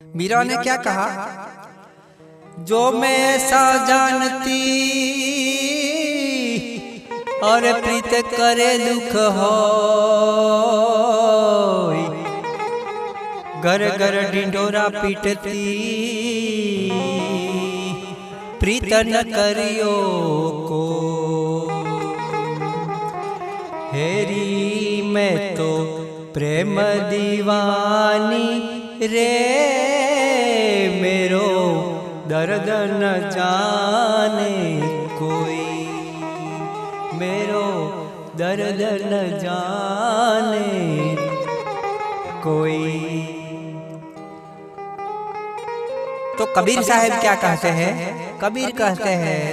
मीरा ने क्या कहा? जो मैं ऐसा जानती और प्रीत करे दुख हो, घर घर ढिंढोरा पीटती प्रीत न करियो को। हेरी मैं तो प्रेम दीवानी रे, मेरो दर्द न जाने कोई, मेरो दर्द न जाने कोई। तो कबीर साहब क्या कहते हैं? कबीर कहते हैं,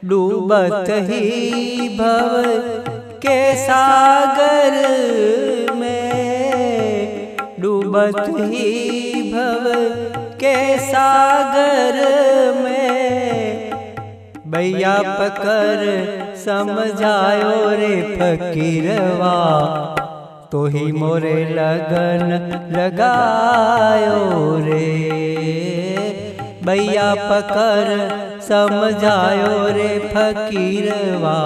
डूबत ही भव के सागर में, डूबत ही भव के सागर में, भैया पकड़ समझायो रे फकीरवा, तो ही मोरे लगन लगायो रे। भैया पकड़ समझायो रे फकीरवा,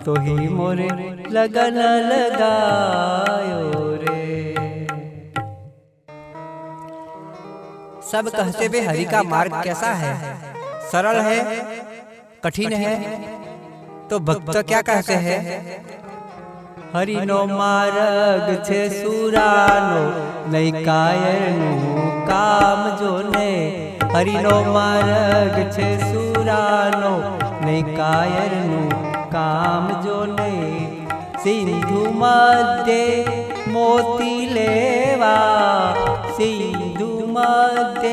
तो ही मोरे लगन लगायो रे। सब कहते वे हरि का मार्ग कैसा है? सरल है, कठिन है? तो भक्त क्या कहते हैं? हरि नो मार्ग छे सुरानो, नहीं कायरनु काम जो ने। हरि नो मार्ग छे सुरानो, नहीं कायरनु काम जो ने। सिंधु मध्य मोती लेवा, सिंधु मध्य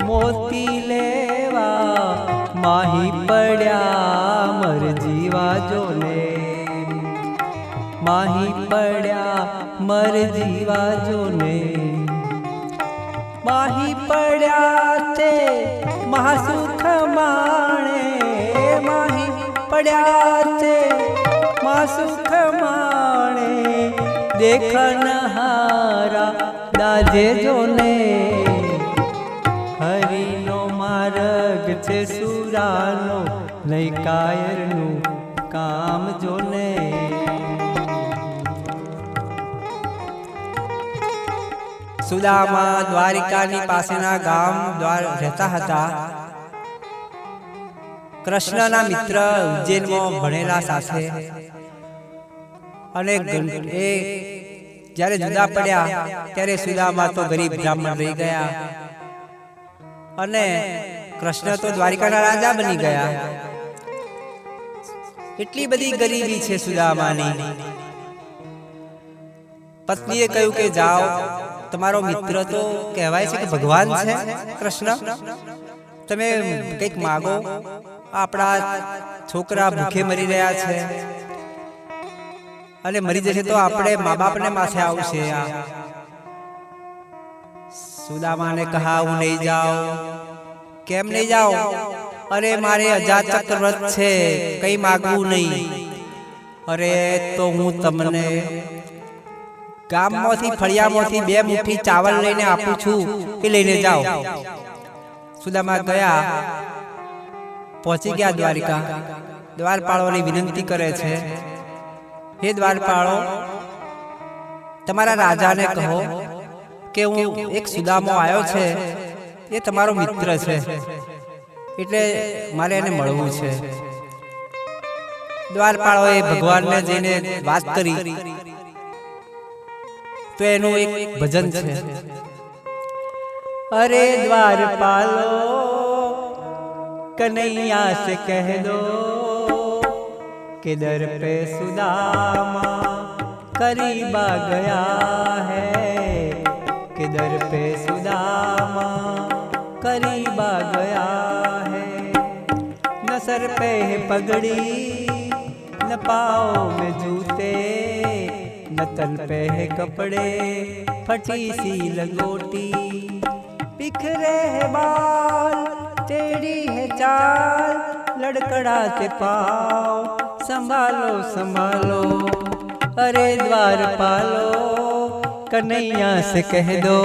मोती लेवा, माही पड़ा मर जीवा जो ने। माही पड़ा मर जीवा जो ने। माही पड़ा थे महासुख माणे, माही पड़ा थे महासुख माणे। देखन हारा दाजे जो ने, हरि नो मार्ग छे सुरानो, नहीं कायरनु काम जो ने। સુદામા દ્વારિકાની પાસેના ગામ દ્વાર રહેતા હતા. કૃષ્ણના મિત્ર ઉજ્જૈનમાં ભણેલા સાથે, અને એ જ્યારે જુદા પડ્યા ત્યારે સુદામા તો ગરીબ બ્રાહ્મણ રહી ગયા, અને કૃષ્ણ તો દ્વારિકાના રાજા બની ગયા. એટલી બધી ગરીબી છે સુદામાની. પત્નીએ કહ્યું કે જાઓ, તમારો મિત્ર તો કહેવાય છે કે ભગવાન છે કૃષ્ણ, તમે કંઈક માગો, આપણા છોકરા ભૂખે મરી રહ્યા છે અને મરી જશે તો આપણે મા બાપને માથે આવશે. સુદામાને કહા હું નહીં જાઉં. કેમ નહીં જાઓ? અરે મારે અજાતક વ્રત છે, કંઈ માગવું નહીં. અરે તો હું તમને ગામમાંથી ફળિયામાંથી 2 મુઠ્ઠી ચાવલ લઈને આપું છું, એ લઈને જાઓ. સુદામા ગયા, પહોંચી ગયા દ્વારિકા. દ્વારપાળોની વિનંતી કરે છે, હે દ્વારપાળો, તમારા રાજાને કહો કે હું એક સુદામો આવ્યો છે, એ તમારો મિત્ર છે, એટલે મારે એને મળવું છે. દ્વારપાળોએ ભગવાનને જઈને વાત કરી तो एनु एक भजन है, अरे द्वारपालो कन्हैया से कह दो कि दर पे सुदामा करीब आ गया है, कि दर पे सुदामा करीब आ गया है। न सर पे है पगड़ी, न पाँव में जूते, न तन पे है कपड़े, फटी सी लंगोटी, बिखरे है बाल, टेढ़ी है चाल, लड़खड़ाते पाँव, संभालो संभालो। अरे द्वारपालो कन्हैया से कह दो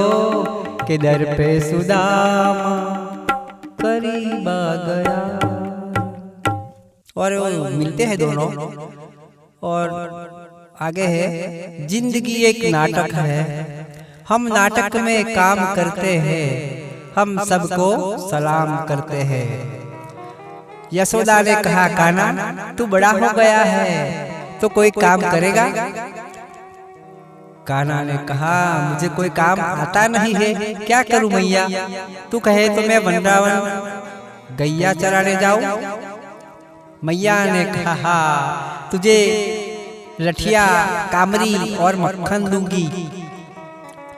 के दर पे सुदामा करीब आ गया। और मिलते हैं दोनों। और आगे है, जिंदगी एक नाटक है, हम नाटक में काम करते हैं, हम सबको सलाम करते हैं। यशोदा ने कहा, कान्हा तू बड़ा हो गया है तो कोई काम करेगा? कान्हा ने कहा, मुझे कोई काम आता नहीं है, क्या करूं मैया? तू कहे तो मैं वृंदावन गैया चराने जाऊं। मैया ने कहा, तुझे लठिया, कामरी और मक्खन दूंगी।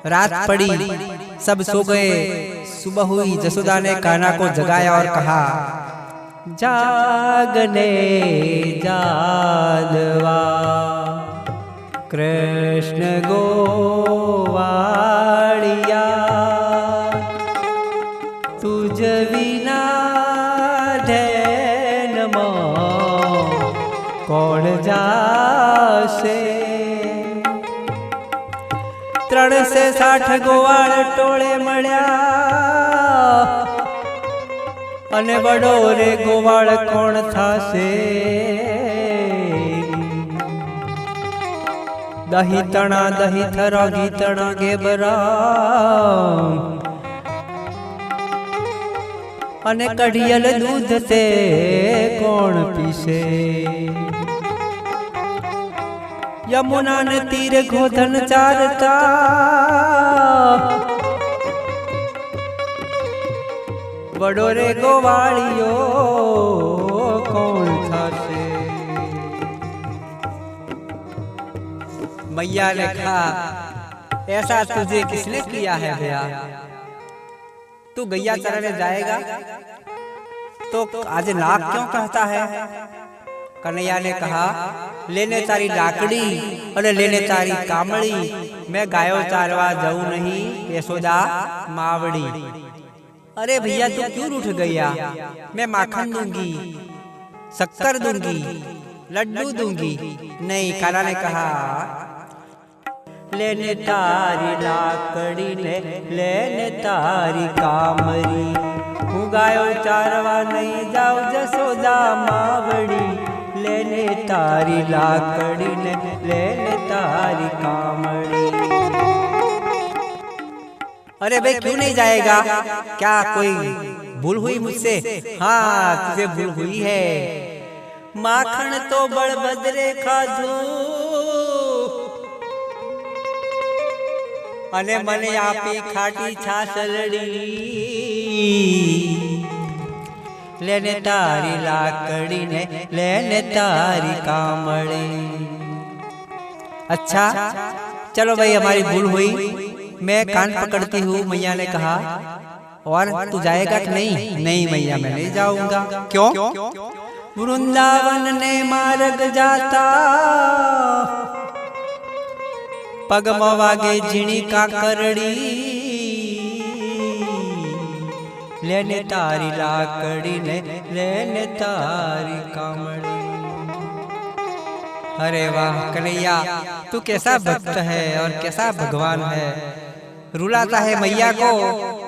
रात पड़ी, सब सो गए। सुबह हुई, यशोदा ने कान्हा को जगाया और कहा, जागने जादवा कृष्ण गोवाड़िया, तुझ विना धैन कौन जासे। 3 से 60 गोवाळ टोळे मळ्या अने वडो रे गोवाळ कोण थासे। दही तणा दही थरा घी तणा गेबरा अने कढ़ियल दूध से कोण पीसे। यमुना ने तीर गोधन चारता वडोरे गोवाड़ियो कौन थासे। मैया ने कहा, ऐसा तुझे किसने किया है भैया? तू गैया चराने जाएगा तो आज नाक क्यों कहता है? कन्हैया ने कहा, लेने तारी लाकड़ी और लेने तारी कामड़ी, मैं गायो चारवा जाऊं नहीं यशोदा मावड़ी। अरे भैया तू क्यों रूठ गया? मैं माखन दूंगी, शक्कर दूंगी, लड्डू दूंगी। नहीं, कान्हा ने कहा, लेने तारी लाकड़ी ने लेने तारी कामरी, हूँ गायो चारवा नहीं जाओ यशोदा मावड़ी। लेने तारी लाकड़ी ने लेने तारी कामड़ी। अरे भाई क्यों नहीं जाएगा? क्या कोई भूल हुई मुझसे? हाँ तुझे भूल हुई है। माखन तो बड़बदरे खाधू अने मने आपी खाटी छासलड़ी। लेने तारी लाकड़ी ने लेने तारी कामड़ी। अच्छा चलो भाई हमारी भूल हुई, मैं कान पकड़ती हूँ। मैया ने कहा, और तू जाएगा कि नहीं? नहीं मैया मैं नहीं जाऊंगा। क्यों? वृंदावन ने मार्ग जाता पग मवागे झीणी का करड़ी। लेने तारी लाकड़ी ने लेने तारी कामड़ी। अरे वाह कन्हैया, तू कैसा भक्त है और कैसा भगवान है। रुलाता है मैया को,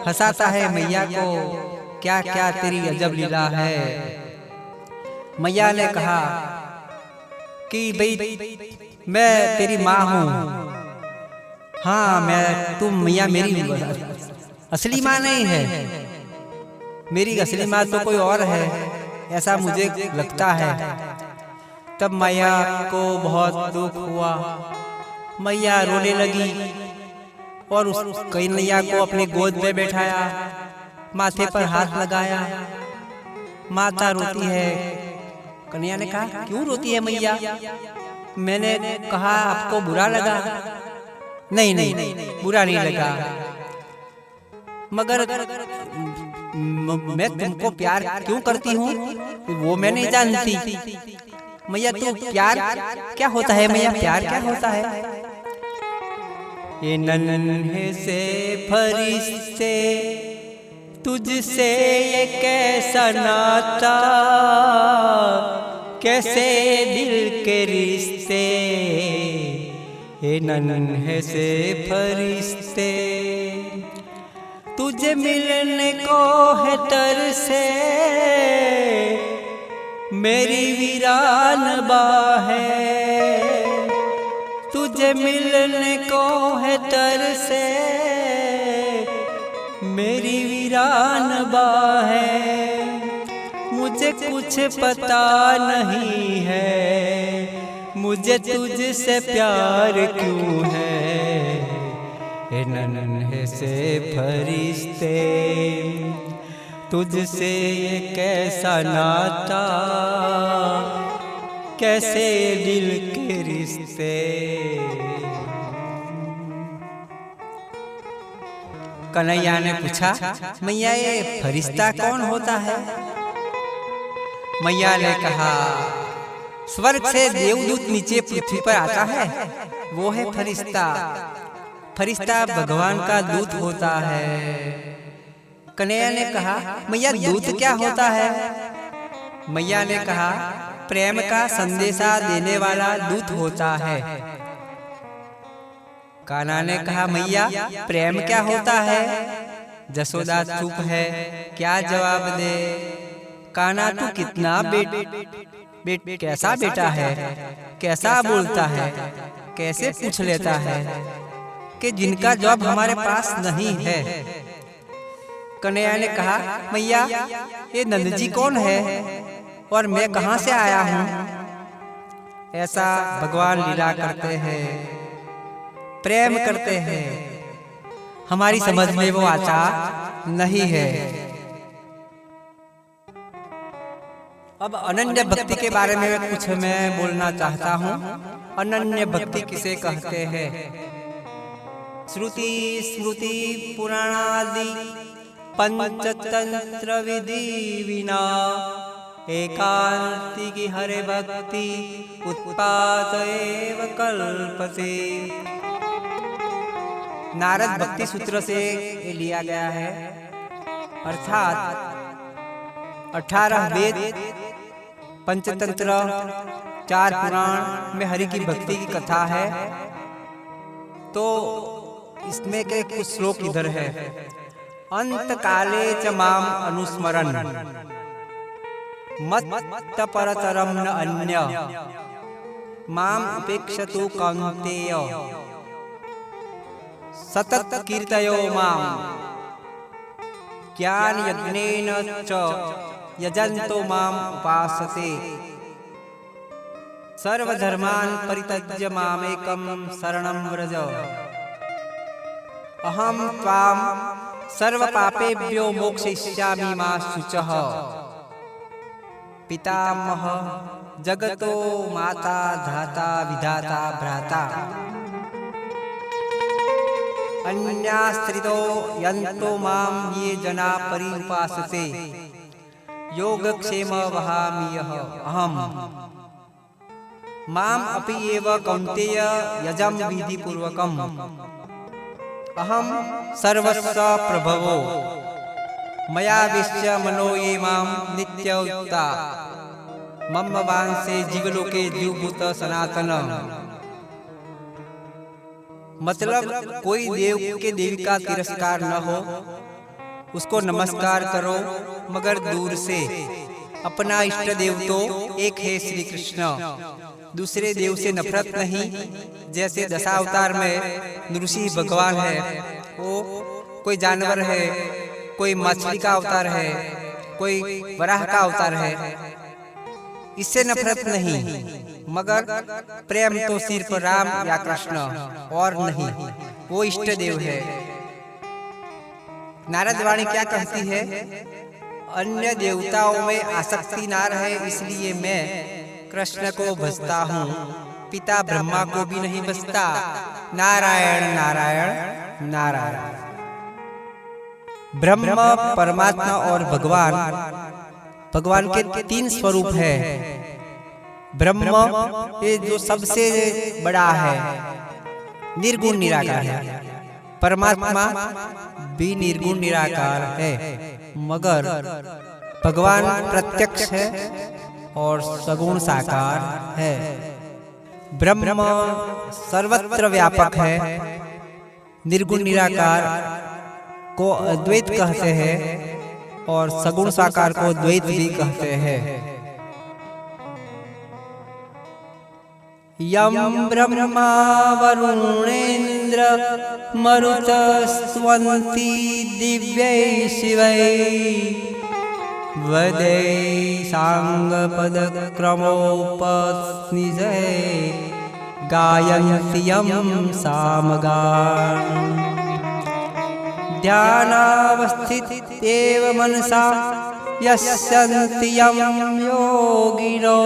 हंसाता है मैया को, क्या क्या तेरी अजब लीला है। मैया ने कहा कि भाई मैं तेरी माँ हूँ। हाँ मैं, तुम मैया मेरी असली माँ नहीं है, मेरी असली माँ तो कोई और है, ऐसा मुझे लगता है। तब मैया को बहुत दुख हुआ। मैया रोने लगी और उस कन्हैया को अपनी गोद में बैठाया, माथे पर हाथ लगाया। माता रोती है। कन्हैया ने कहा, क्यों रोती है मैया? मैंने कहा आपको बुरा लगा? नहीं नहीं बुरा नहीं लगा, मगर मैं तुमको प्यार क्यों करती हूँ वो मैं नहीं जानती। मैया तू प्यार क्या होता है? मैया प्यार क्या होता है? ये नन्हे से फरिश्ते तुझसे ये कैसा नाता, कैसे दिल के रिश्ते। ये नन्हे से फरिश्ते तुझे मिलने को है तरसे मेरी वीरान बाहें, तुझे मिलने को है तरसे मेरी वीरान बाहें। मुझे कुछ पता नहीं है मुझे तुझसे प्यार क्यों है, ए नन्हे से फरिश्ते तुझसे ये कैसा नाता, कैसे दिल के रिश्ते। कन्हैया ने पूछा, मैया ये फरिश्ता कौन होता है? मैया ने कहा, स्वर्ग से देवदूत नीचे पृथ्वी पर आता है वो है फरिश्ता। फरिश्ता भगवान का दूत होता है। कन्हैया ने कहा, मैया दूत क्या होता है? मैया ने कहा, प्रेम का संदेशा देने वाला दूत होता है। कान्हा ने कहा, मैया प्रेम क्या होता है? जसोदा चुप है, क्या जवाब दे? कान्हा तू कितना कैसा बेटा है, कैसा बोलता है, कैसे पूछ लेता है कि जिनका जवाब हमारे पास नहीं है। कन्हैया ने कहा, मैया ये नंद जी कौन है और मैं कहाँ से आया हूँ? ऐसा भगवान लीला करते हैं, प्रेम करते हैं, हमारी समझ में वो आता नहीं है। अब अनन्य भक्ति के बारे में कुछ मैं बोलना चाहता हूँ। अनन्य भक्ति किसे कहते हैं? श्रुति स्मृति पुराणादि पंचतंत्र विधि विना एकांतिकी हरे भक्ति उत्पादएव कल्पते। नारद भक्ति सूत्र से ये लिया गया है, अर्थात 18 वेद, पंचतंत्र, 4 पुराण में हरि की भक्ति की कथा है। तो इसमें के कुछ श्लोक इधर है। अंत काले च माम अनुस्मरन् मत्त परतरम न अन्य माम उपेक्षतु कौन्तेय सतत कीर्तयो माम ज्ञान यज्ञेन च यजन्तो माम उपासते सर्वधर्मान् परित्यज्य मामेकं शरणं व्रज अहं त्वां सर्वपापेभ्यो मोक्षयिष्यामि मा शुचः। पितामह जगतो माता धाता विधाता भ्राता अन्याश्रितो यन्तो मां ये जना पर्युपासते योगक्षेम वहाम्यह अहम् माम अपि एव कौन्तेय यजम विधि पूर्वकम् अहम सर्वस्व प्रभवो मया विश्य मनो ये माम नित्ययुक्ता मम वांसे जीवलोके जीवभूत सनातन। मतलब कोई देव के देवी का तिरस्कार न हो, उसको नमस्कार करो मगर दूर से। अपना इष्ट देव तो एक है श्री कृष्ण, दूसरे देव से नफरत नहीं। जैसे दशावतार में नृसिंह भगवान है, वो कोई जानवर है, कोई मछली का अवतार है, कोई वराह का अवतार है, इससे नफरत नहीं। मगर प्रेम तो सिर्फ राम या कृष्ण और नहीं, वो इष्ट देव है। नारद वाणी क्या कहती है? अन्य देवताओं में आसक्ति ना रहे इसलिए मैं कृष्ण को भजता हूँ, पिता ब्रह्मा को भी नहीं भजता। नारायण नारायण नारायण। ब्रह्म, परमात्मा और भगवान के 3 स्वरूप है। ब्रह्म ये जो सबसे बड़ा है, निर्गुण निराकार है। परमात्मा भी निर्गुण निराकार है, मगर भगवान प्रत्यक्ष है और सगुण साकार है। ब्रह्म सर्वत्र व्यापक है, निर्गुण निराकार को अद्वैत कहते हैं और सगुण साकार को द्वैत भी कहते हैं। यम ब्रह्मा वरुणेन्द्र मरुतस्वन्ति दिव्यै शिवै वदै सांगपदक्रमोपनिषै गायन्ति यं सामगान् ध्यानावस्थितेव मनसा यस्यन्ति यं योगिनो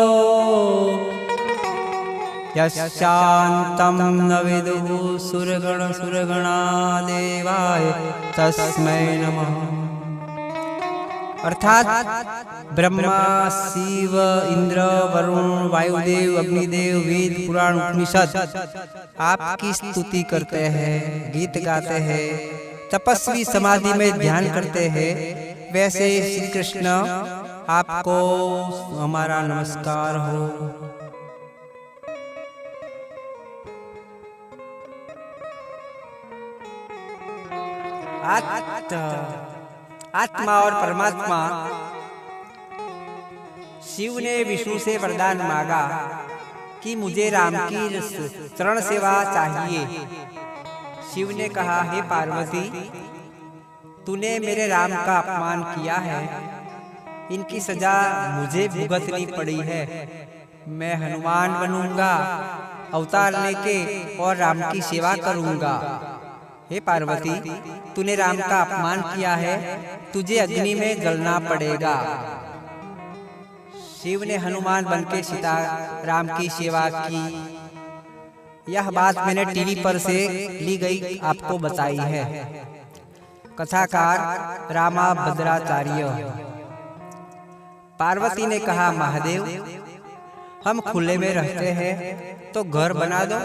यस्यान्तं न विदुः सुरगणा देवाय तस्मै नमः। अर्थात ब्रह्मा, शिव, इंद्र, वरुण, वायुदेव, अग्निदेव, वेद, पुराण, उपनिषद आपकी स्तुति करते हैं, गीत गाते हैं, तपस्वी समाधि में ध्यान करते हैं। वैसे श्री कृष्ण आपको हमारा नमस्कार हो। आत्मा और परमात्मा शिव ने विष्णु से वरदान मांगा कि मुझे राम की चरण सेवा चाहिए। शिव ने कहा, हे पार्वती, तूने मेरे राम का अपमान किया है, इनकी सजा मुझे भुगतनी पड़ी है। मैं हनुमान बनूंगा, अवतार लेके और राम की सेवा करूंगा। हे पार्वती, तूने राम का अपमान किया है, तुझे अग्नि में जलना पड़ेगा। शिव ने हनुमान बनके सीता राम की सेवा की। यह बात मैंने टीवी पर से ली गई आपको बताई है। कथाकार रामा भद्राचार्य। पार्वती ने कहा, महादेव, हम खुले में रहते हैं तो घर बना दो।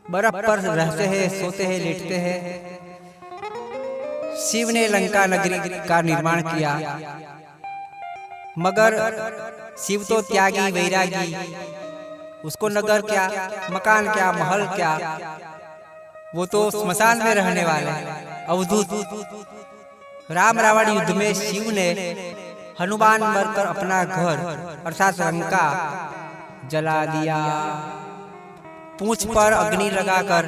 बर्फ पर रहते हैं, सोते हैं, लेटते हैं। शिव ने लंका नगरी का निर्माण किया, मगर शिव तो त्यागी वैरागी, उसको नगर क्या, मकान क्या, महल क्या, वो तो स्मशान में रहने वाले अवधूत। राम रावण युद्ध में शिव ने हनुमान मरकर अपना घर अर्थात लंका जला दिया। पूंछ पर अग्नि लगाकर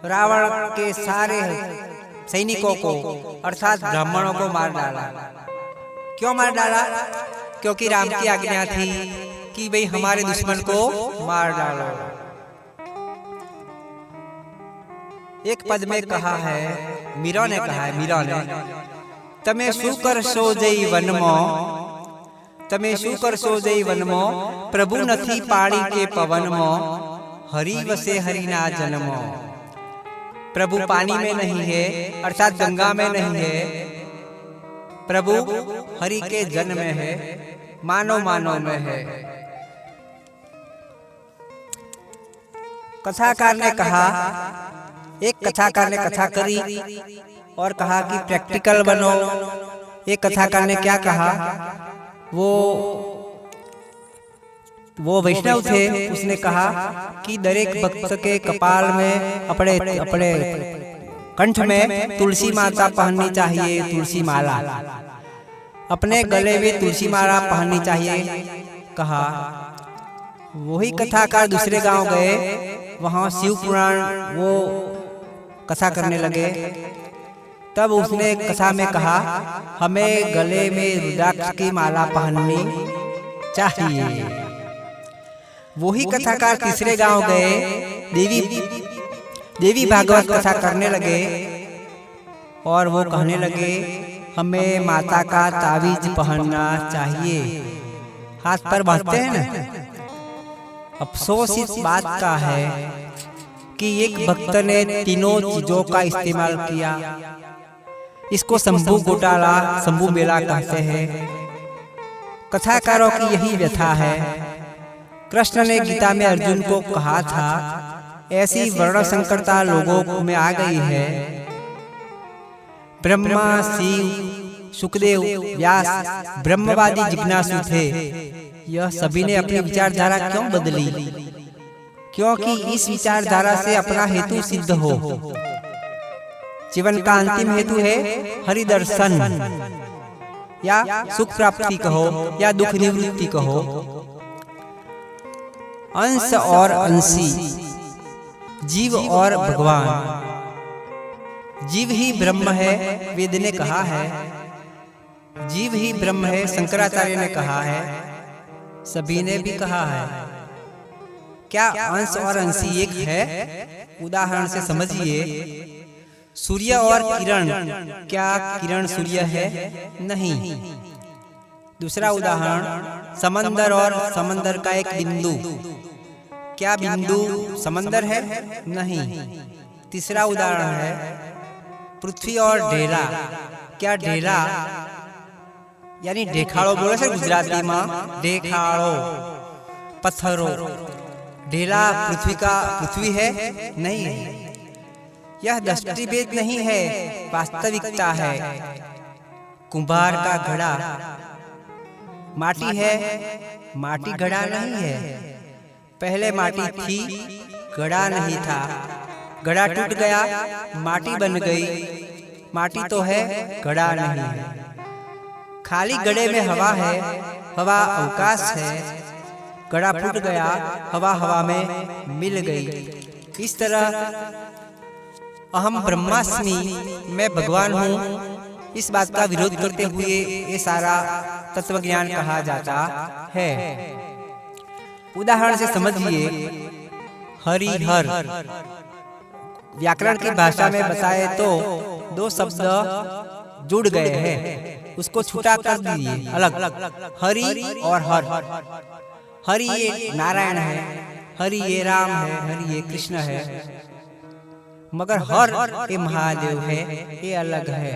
रावण के सारे सैनिकों को अर्थात ब्राह्मणों को मार डाला। क्यों मार डाला? क्योंकि राम की आज्ञा थी कि भाई हमारे दुश्मन को मार डालो। एक पद में कहा है, मीरा ने कहा है, मीरा ने, तमे शुकर सो जई वनमो, तमे शुकर सो जई वनमो, प्रभु नथी पाणी के पवनमो, हरि वसे हरि ना जन्मो। प्रभु पानी में नहीं है अर्थात गंगा में नहीं है, प्रभु हरि के जन में है, मानव मानव में है। कथाकार ने कहा, एक कथाकार ने कथा करी और कहा कि प्रैक्टिकल बनो। एक कथाकार ने क्या कहा, वो वैष्णव थे, उसने कहा कि दरेक भक्त के कपाल में अपने कंठ में तुलसी माता पहननी चाहिए, तुलसी माला, अपने गले में तुलसी माला पहननी चाहिए कहा। वही कथाकार दूसरे गांव गए, वहां शिव पुराण वो कथा करने लगे। तब उसने कथा में कहा, हमें गले में रुद्राक्ष की माला पहननी चाहिए। वही कथाकार तीसरे गांव गए, देवी भागवत कथा करने लगे और वो कहने लगे, हमें माता का ताबीज पहनना चाहिए, हाथ पर बांधते हैं ना। अफसोस इस बात का है कि एक भक्त ने तीनों चीजों का इस्तेमाल किया। इसको शंभू घोटाला, शंभू मेला कहते हैं। कथाकारों की यही व्यथा है। कृष्ण ने गीता में अर्जुन को कहा था, ऐसी वर्ण संकरता लोगों में आ गई है। ब्रह्मा, शिव, सुखदेव, व्यास ब्रह्मवादी जिज्ञासु थे। यह सभी ने अपनी विचारधारा क्यों बदली? क्योंकि इस विचारधारा से अपना हेतु सिद्ध हो। जीवन का अंतिम हेतु है हरि दर्शन, या सुख प्राप्ति कहो या दुख निवृत्ति कहो। अंश और अंशी, जीव और भगवान। जीव ही ब्रह्म है, वेद ने कहा है। जीव ही ब्रह्म है, शंकराचार्य ने कहा है, सभी ने भी कहा है। क्या अंश और अंशी एक है? उदाहरण से समझिए। सूर्य और किरण, क्या किरण सूर्य है? नहीं। दूसरा उदाहरण, समंदर और समंदर का एक बिंदु, क्या बिंदु समंदर है? नहीं। तीसरा उदाहरण है पृथ्वी और ढेला, क्या ढेला यानी ढेखाड़ो बोले से गुजराती में, ढेखाड़ो पत्थरों, ढेला पृथ्वी है? नहीं। यह दृष्टिभेद नहीं है, वास्तविकता है। कुंभार का घड़ा माटी है, माटी घड़ा नहीं है। पहले माटी थी, घड़ा नहीं था। घड़ा टूट गया, माटी बन गई। माटी तो है, घड़ा नहीं है। खाली घड़े में हवा है, हवा अवकाश है। घड़ा फूट गया, हवा हवा में मिल गई। इस तरह अहम ब्रह्मास्मि, मैं भगवान हूँ, इस बात का विरोध करते हुए ये सारा तत्व ज्ञान कहा जाता है। उदाहरण से समझिए, हरिहर। व्याकरण की भाषा में बताए तो दो शब्द जुड़ गए हैं, उसको छूटा कर दीजिए अलग, हरि और हर। हरि ये नारायण है, हरि ये राम है, हरि ये कृष्ण है। मगर हर ये महादेव है, ये अलग है।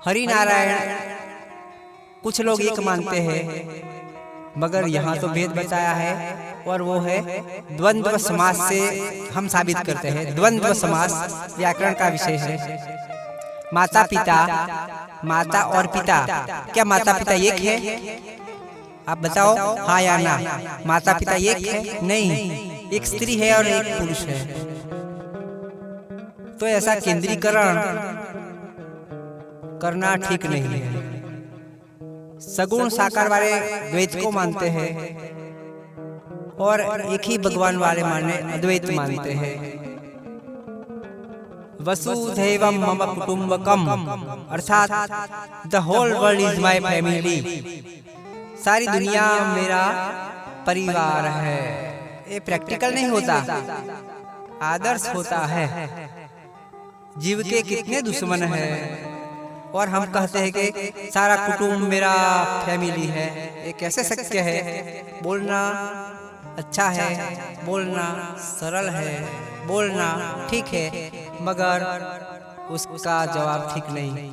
हरि नारायण कुछ लोग एक मानते हैं, मगर यहाँ तो भेद बताया है, और वो है द्वंद्व समास से हम साबित करते हैं। द्वंद्व समास व्याकरण का विषय है। माता पिता, माता और पिता, क्या माता पिता एक है? आप बताओ हाँ या ना। माता पिता एक है? नहीं, एक स्त्री है और एक पुरुष है। तो ऐसा केंद्रीकरण करना ठीक नहीं है। सगुण साकार वाले द्वैत को मानते हैं और एक ही भगवान वाले माने अद्वैत मानते हैं। वसुधैवम मम कुटुंबकम, अर्थात the whole world is my family. सारी दुनिया मेरा परिवार है। ये प्रैक्टिकल नहीं होता, आदर्श होता है। जीव के कितने दुश्मन हैं, और हम कहते हैं कि सारा कुटुंब मेरा फैमिली है। ये कैसे शक्य है? बोलना अच्छा है, बोलना सरल है, बोलना ठीक है, मगर उसका जवाब ठीक नहीं।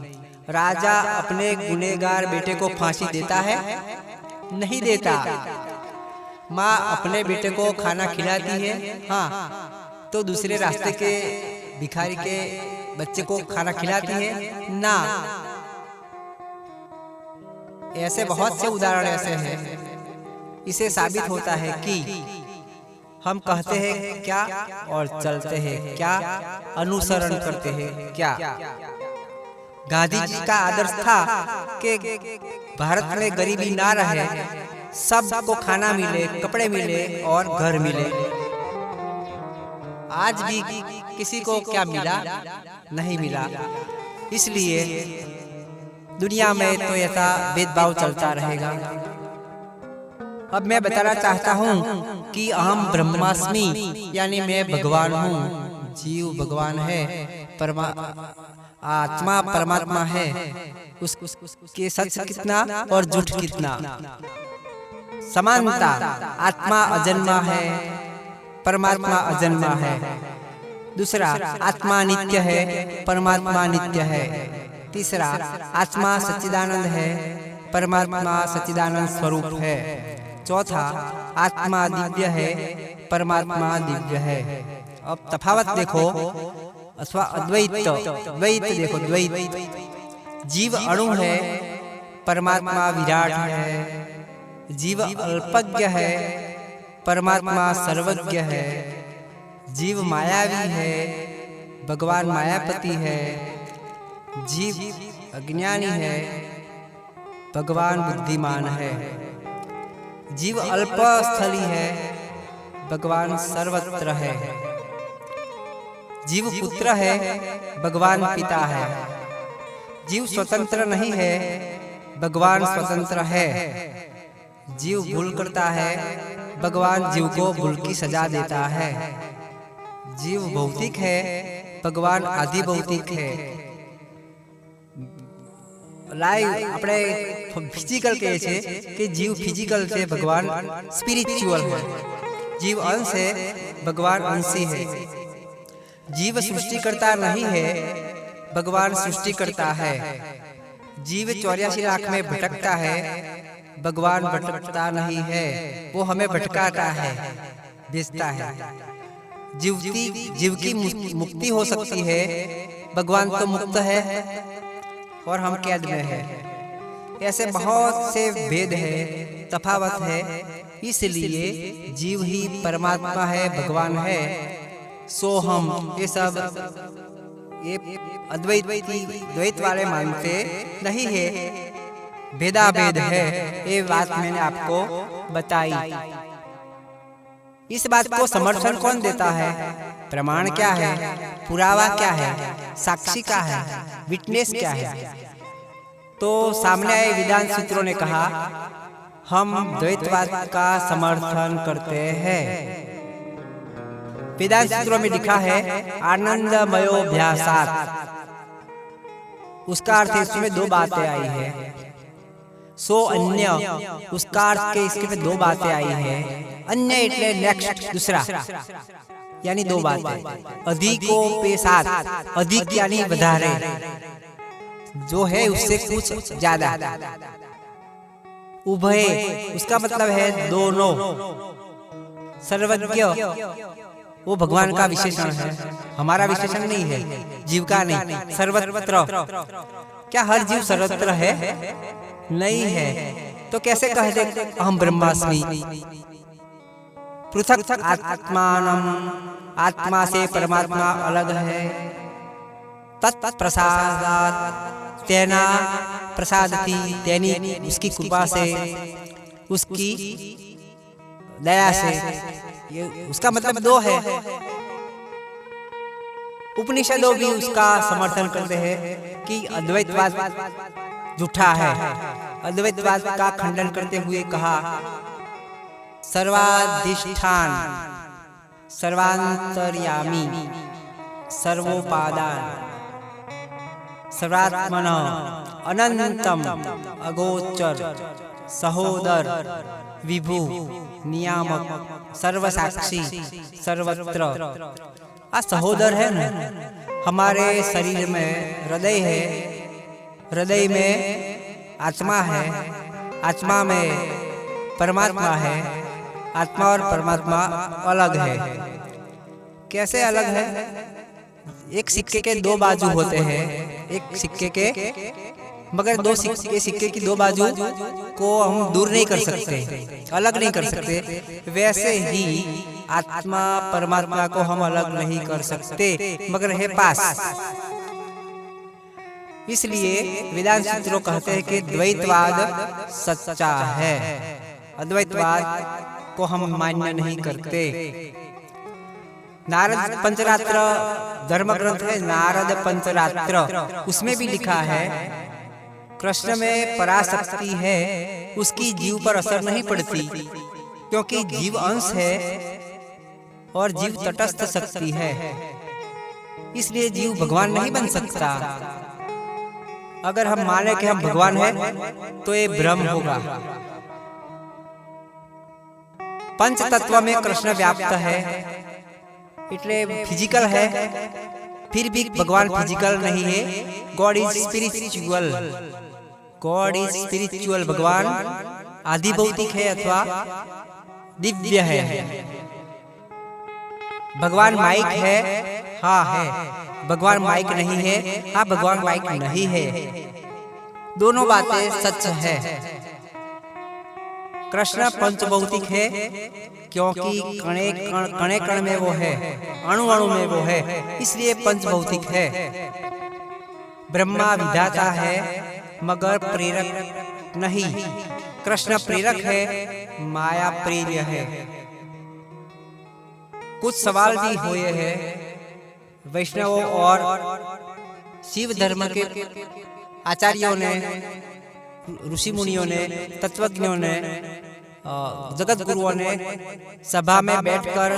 राजा अपने गुनहगार बेटे को फांसी देता है? नहीं देता। माँ अपने बेटे को खाना खिलाती है? हाँ। तो दूसरे रास्ते के भिखारी के बच्चे को खाना खिलाती है? ना। ऐसे बहुत से उदाहरण ऐसे हैं। इसे साबित होता है कि हम कहते हैं क्या और चलते हैं क्या, अनुसरण करते हैं क्या। गांधी जी का आदर्श था कि भारत में गरीबी ना रहे, सबको खाना मिले, कपड़े मिले और घर मिले। आज भी किसी को क्या मिला? नहीं मिला। इसलिए दुनिया में तो ऐसा भेदभाव चलता रहेगा। अब मैं बताना चाहता हूँ कि अहम ब्रह्मास्मि, यानी मैं भगवान हूँ। जीव भगवान है, आत्मा परमात्मा है। उसके सच कितना और झूठ कितना? समानता। आत्मा अजन्मा है, परमात्मा अजन्मा है। दूसरा, आत्मा नित्य है, परमात्मा नित्य है। तीसरा, आत्मा सच्चिदानंद है, परमात्मा सच्चिदानंद स्वरूप है। चौथा, आत्मा दिव्य है, परमात्मा दिव्य है। अब तफावत देखो, अथवा अद्वैत द्वैत देखो। द्वैत, जीव अणु है, परमात्मा विराट है। जीव अल्पज्ञ है, परमात्मा सर्वज्ञ है। जीव मायावी है, भगवान मायापति है, जीव अज्ञानी है, भगवान बुद्धिमान है। जीव अल्पस्थली है, भगवान सर्वत्र है। जीव पुत्र है, भगवान पिता है। जीव स्वतंत्र नहीं है, भगवान स्वतंत्र है। जीव भूल करता है, भगवान जीव को भूल की सजा देता है। जीव भौतिक है, भगवान आदि भौतिक है। આપણે ફિઝિકલ કહે છે કે જીવ ફિઝિકલ છે, ભગવાન સ્પિરિચ્યુઅલ है। जीव अंश है, भगवान अंशी है। जीव सृष्टिकर्ता नहीं है, भगवान सृष्टि करता है। जीव 84 लाख में भटकता है, भगवान भटकता नहीं है, वो हमें भटकाता है, भेजता है। जीव की मुक्ति हो सकती है, भगवान तो मुक्त है और हम कैद में है। ऐसे बहुत से भेद है, तफावत है। इसलिए जीव ही परमात्मा है, भगवान है। सो हम ये सब ये द्वैत वाले मानते नहीं है, भेदाभेद है। ये बात मैंने आपको बताई। इस बात को समर्थन कौन देता है? प्रमाण क्या है? पुरावा क्या है? साक्षी क्या है? विटनेस क्या है? तो सामने आए वेदांत सूत्रों ने कहा, हम द्वैतवाद का समर्थन करते हैं। वेदांत सूत्रों में लिखा है आनंदमयोभ्यासात्। उसका अर्थ इसमें दो बातें आई है। सो अन्य, उसका अर्थ के इसके में दो बातें आई है। अन्य એટલે नेक्स्ट, दूसरा, यानी दो बातें। अधिको पे साथ, अधिक यानी વધારે, जो है उससे कुछ ज्यादा। उभय, उसका मतलब है दोनों। सर्वज्ञ, वो भगवान का विशेषण है, हमारा विशेषण नहीं है, जीव का नहीं। सर्वत्र, क्या हर जीव सर्वत्र है? नहीं है। तो कैसे कह दे अहम ब्रह्मास्मि? पृथक आत्मानम, आत्मा से परमात्मा अलग है। तत्प्रसादात्, तेना प्रसादति, तेनी उसकी कृपा से, उसकी दया से। ये उसका मतलब दो है। उपनिषदों भी उसका समर्थन करते हैं कि अद्वैतवाद झूठा है। अद्वैतवाद का खंडन करते हुए कहा, सर्वाधिष्ठान, सर्वांतर्यामी, सर्वोपादान, सर्वात्मन, अनंतम, अगोचर, सहोदर, विभु, नियामक, सर्वसाक्षी, सर्वत्र। आ सहोदर है ना, हमारे शरीर में हृदय है, हृदय में आत्मा है, आत्मा में परमात्मा है। आत्मा और परमात्मा अलग है। कैसे अलग है? एक सिक्के के दो बाजू होते हैं। एक सिक्के के, मगर दो सिक्के की दो बाजू को हम दूर नहीं कर सकते, अलग नहीं कर सकते। वैसे ही आत्मा परमात्मा को हम अलग नहीं कर सकते, मगर है पास। इसलिए वेदांत सूत्रों कहते हैं कि द्वैतवाद सच्चा है, अद्वैतवाद को हम मान्य नहीं करते। नारद पंचरात्र धर्म ग्रंथ है, नारद पंचरात्र, उसमें भी लिखा है कृष्ण में पराशक्ति है, उसकी जीव पर असर नहीं पड़ती, क्योंकि जीव अंश है और जीव तटस्थ शक्ति है। इसलिए जीव भगवान नहीं बन सकता। अगर हम माने कि हम भगवान हैं तो ये भ्रम होगा। पंच तत्व में कृष्ण व्याप्त है, इतने फिजिकल है, फिर भी भगवान फिजिकल नहीं है। God is spiritual, God is spiritual. भगवान आदि भौतिक है अथवा दिव्य है। भगवान माइक है, हाँ है। भगवान माइक नहीं है, हाँ भगवान माइक नहीं है। दोनों बातें सच है। कृष्ण पंचभौतिक है क्योंकि कणे कण में वो है, अणु अणु में वो है, इसलिए पंचभौतिक है। ब्रह्मा विधाता है मगर प्रेरक नहीं। कृष्ण प्रेरक है, माया प्रेर्य है। कुछ सवाल भी हुए हैं वैष्णवों और शिव धर्म के आचार्यों ने, ऋषि मुनियों ने, तत्वज्ञों ने, जगत गुरुओं ने सभा में बैठकर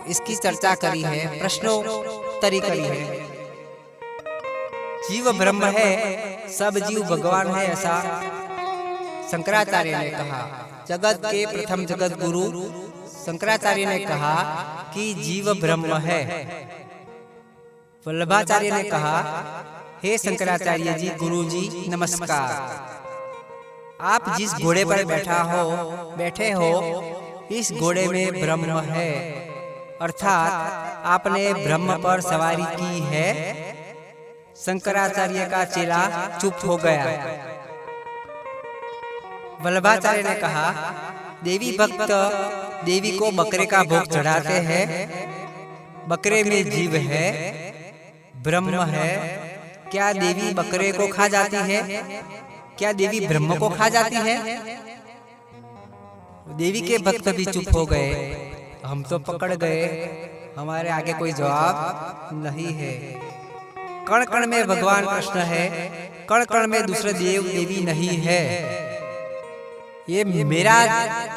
इसकी चर्चा करी है, प्रश्नोत्तरी करी है। जीव ब्रह्म है, सब जीव भगवान है, ऐसा शंकराचार्य ने कहा। जगत के प्रथम जगत गुरु शंकराचार्य ने कहा कि जीव ब्रह्म है। वल्लभाचार्य ने कहा, हे शंकराचार्य जी, गुरु जी नमस्कार। आप जिस घोड़े पर बैठे हो इस घोड़े में ब्रह्म है, अर्थात आपने ब्रह्म पर सवारी की है। शंकराचार्य का चेला चुप हो गया। वल्लभाचार्य ने कहा, देवी भक्त देवी को बकरे का भोग चढ़ाते हैं, बकरे में जीव है, ब्रह्म है। क्या देवी बकरे को खा जाती है? क्या देवी ब्रह्म को खा जाती है? देवी के भक्त भी चुप हो गए। हम तो पकड़ गए, हमारे आगे कोई जवाब नहीं है। कण कण में भगवान कृष्ण है, कण कण में दूसरे देव देवी नहीं है। ये मेरा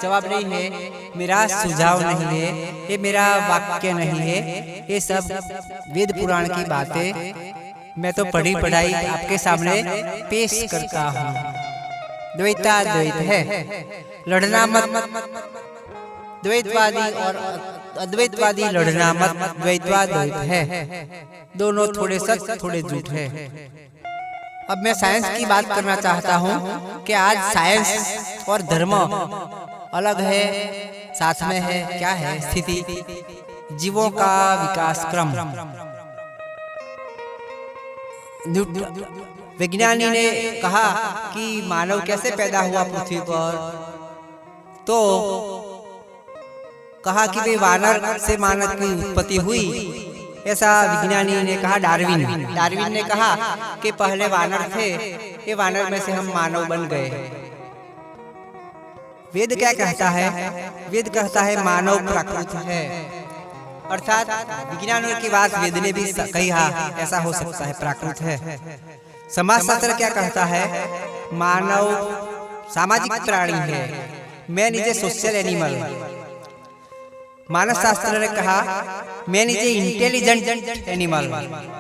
जवाब नहीं है, मेरा सुझाव नहीं है, ये मेरा वाक्य नहीं है, ये सब वेद पुराण की बातें मैं तो पढ़ी पढ़ाई आपके सामने पेश करता हूँ। द्वैताद्वैत है, लड़ना मत। द्वैतवादी और अद्वैतवादी लड़ना मत, द्वैतवाद्वैत है। दोनों थोड़े सच थोड़े झूठ है। अब मैं साइंस की बात करना चाहता हूँ कि आज साइंस और धर्म अलग है, साथ में है। क्या है स्थिति? जीवों का विकास क्रम। विज्ञानी ने कहा कि मानव कैसे पैदा हुआ पृथ्वी पर, तो कहा कि भाई वानर से मानव की उत्पत्ति हुई, ऐसा विज्ञानी ने कहा। डार्विन ने कहा कि पहले वानर थे, ये वानर में से हम मानव बन गए। वेद क्या कहता है? वेद कहता है मानव प्राकृत है, अर्थात विज्ञानियों की बात वेद ने भी कहा, ऐसा हो सकता है, प्राकृत है। समाजशास्त्र क्या कहता है? मानव सामाजिक प्राणी है, man is a social animal. मानव शास्त्र ने कहा man is a intelligent animal,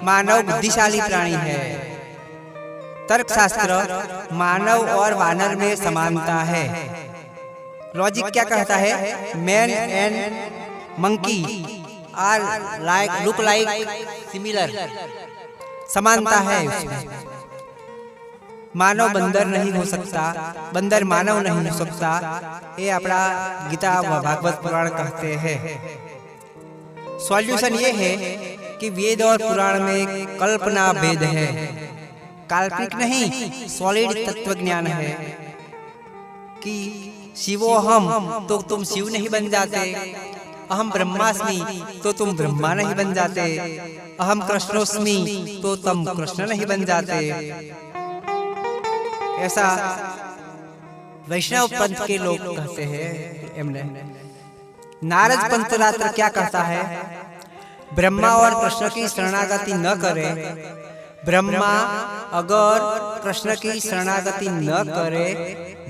मानव बुद्धिशाली प्राणी है। तर्कशास्त्र मानव और वानर में समानता है। लॉजिक क्या कहता है? Man and monkey are look like similar, समानता है उसमें। मानव बंदर नहीं हो सकता, बंदर मानव नहीं हो सकता, ये अपना गीता व भागवत पुराण कहते हैं। सॉल्यूशन ये है कि वेद और पुराण में कल्पना भेद है, काल्पनिक नहीं, सॉलिड तत्व ज्ञान है कि शिवो हम तो तुम शिव नहीं बन जाते, अहम ब्रह्मास्मि तो तुम ब्रह्मा नहीं बन जाते, अहम कृष्णोस्मि तो तुम कृष्ण नहीं बन जाते। ऐसा वैष्णव पंथ के लोग कहते हैं। नारद पंचरात्र क्या कहता है? ब्रह्मा और कृष्ण की शरणागति न करे। ब्रह्मा अगर कृष्ण की शरणागति न करे,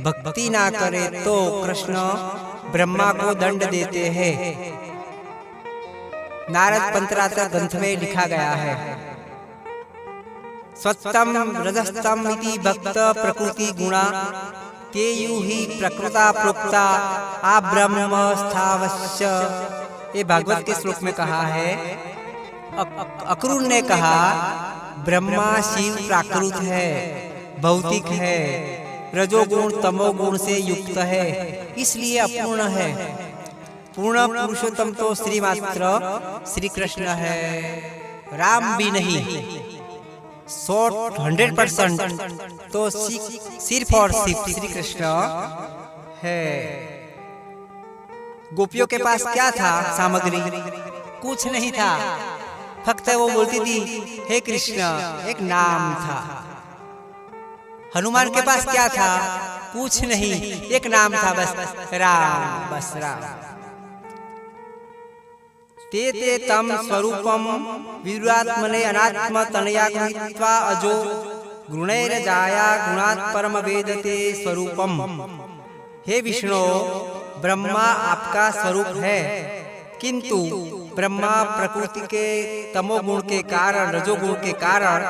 भक्ति ना करे, तो कृष्ण ब्रह्मा को दंड देते हैं। नारद पंचरात्र ग्रंथ में लिखा गया है। सत्यम रजस्तम इति भक्त प्रकृति गुणा तेयु ही प्रकृता प्रोक्ता आ ब्रह्म स्थावश्य। ये भागवत के श्लोक में कहा है। अक्रूर ने कहा ब्रह्मा शिव प्राकृत है, भौतिक है, रजोगुण तमोगुण से युक्त है, इसलिए अपूर्ण है। पूर्ण पुरुषोत्तम तो श्री मात्र श्री कृष्ण है, राम भी नहीं। 100% तो सिर्फ और सिर्फ श्री कृष्ण है। गोपियों के पास क्या था सामग्री? कुछ नहीं था, फक्त वो बोलती थी हे कृष्ण, एक नाम था। हनुमान के पास क्या था? कुछ नहीं, एक नाम था, बस राम, बस राम। ते ते तम स्वरूपम विरात्मने अनात्म तनया कृत्वा अजो गुणैर्जाया गुणात् परम वेदते स्वरूपम। हे विष्णु, ब्रह्मा आपका स्वरूप है, किंतु ब्रह्मा प्रकृति के तमोगुण के कारण, रजोगुण के कारण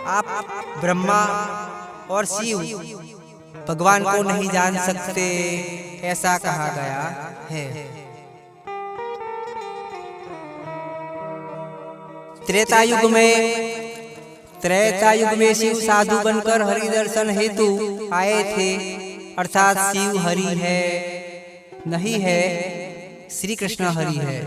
आप ब्रह्मा और शिव भगवान को नहीं जान सकते, ऐसा कहा गया है। त्रेता युग में शिव साधु बनकर हरि दर्शन हेतु आए थे, अर्थात शिव हरि है नहीं है, श्री कृष्ण हरि है।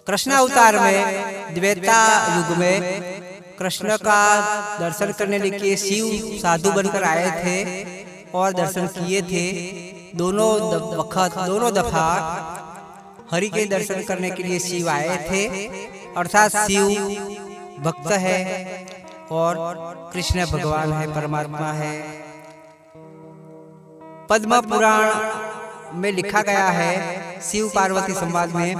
कृष्ण अवतार में द्वेता युग में कृष्ण का दर्शन करने के शिव साधु बनकर आए थे और दर्शन किए थे। दोनों दफा हरि के दर्शन करने के लिए शिव आए थे, अर्थात शिव भक्त है और कृष्ण भगवान है, परमात्मा है। पद्म पुराण में लिखा गया है, शिव पार्वती संवाद में,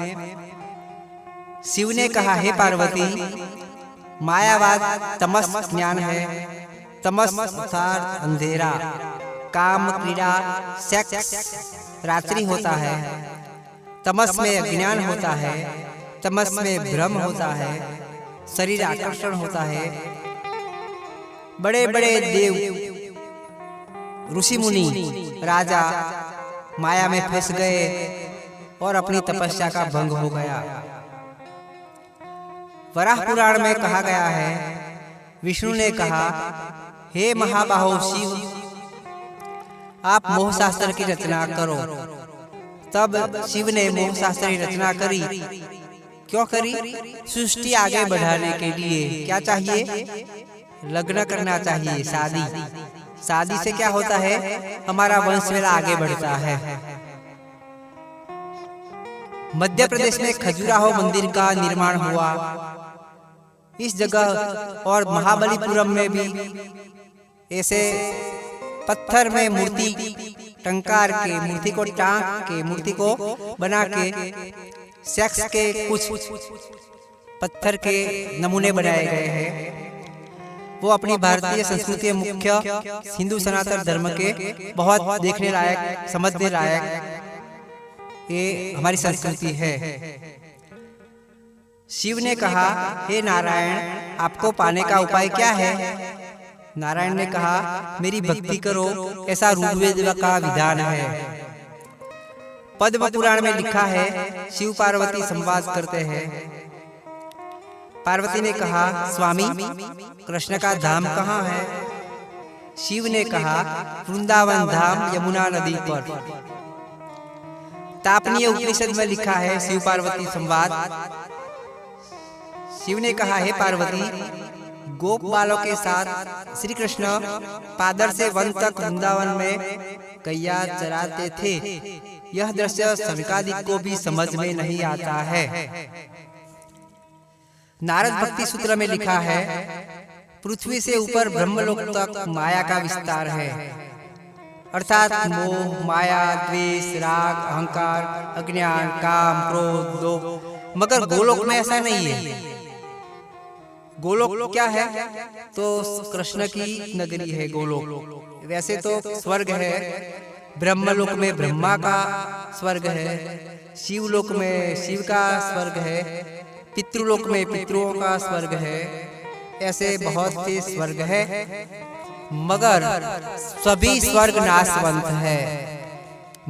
शिव ने कहा हे पार्वती, मायावाद तमस ज्ञान है। तमस अर्थात अंधेरा, काम, क्रीड़ा, सेक्स रात्रि होता है। तमस में अज्ञान होता है, तमस में भ्रम होता है, शरीर आकर्षण होता है। बड़े बड़े देव, ऋषि मुनि, राजा माया में फंस गए और अपनी तपस्या का भंग हो गया। वराह पुराण में कहा गया है, विष्णु ने कहा हे महाबाहो शिव, आप मोह शास्त्र की रचना करो। तब शिव ने मोह शास्त्र की रचना करी। क्यों करी? सृष्टि आगे बढ़ाने के लिए। क्या चाहिए? लग्न करना चाहिए, शादी। शादी से क्या होता है? हमारा वंश वेला आगे बढ़ता है। मध्य प्रदेश में खजुराहो मंदिर का निर्माण हुआ। इस जगह और महाबलीपुरम में भी ऐसे पत्थर में मूर्ति टंकार के, मूर्ति को टांग के, मूर्ति को बना के सेक्स के कुछ पत्थर के नमूने बनाए गए हैं। वो अपनी भारतीय संस्कृति मुख्य हिंदू सनातन धर्म के बहुत देखने लायक, समझने लायक ये हमारी संस्कृति है। शिव ने कहा हे नारायण, आपको पाने का उपाय क्या है? नारायण ने कहा मेरी भक्ति करो, ऐसा ऋग्वेद का विधान है। पद्म पुराण में लिखा है, शिव पार्वती संवाद करते हैं। पार्वती ने कहा स्वामी, कृष्ण का धाम कहाँ है? शिव ने कहा वृंदावन धाम, यमुना नदी पर। तापनीय उपनिषद में लिखा है, शिव पार्वती संवाद। शिव ने कहा हे पार्वती, गोप बालों के साथ श्री कृष्ण पादर से वन तक वृंदावन में गैया चराते थे। यह दृश्य सनकादिक को भी समझ में नहीं आता है। नारद भक्ति सूत्र में लिखा है, पृथ्वी से ऊपर ब्रह्मलोक तक माया का विस्तार है, अर्थात मोह, माया, द्वेष, राग, अहंकार, अज्ञान, काम, क्रोध, लोभ। मगर गोलोक में ऐसा नहीं है। गोलोक क्या है? तो कृष्ण की नगरी है गोलोक। वैसे तो स्वर्ग है, ब्रह्मलोक में ब्रह्मा का स्वर्ग है, शिवलोक में शिव का स्वर्ग है, पितृलोक में पितरों का स्वर्ग है। ऐसे बहुत से स्वर्ग है, मगर सभी स्वर्ग नाशवंत है।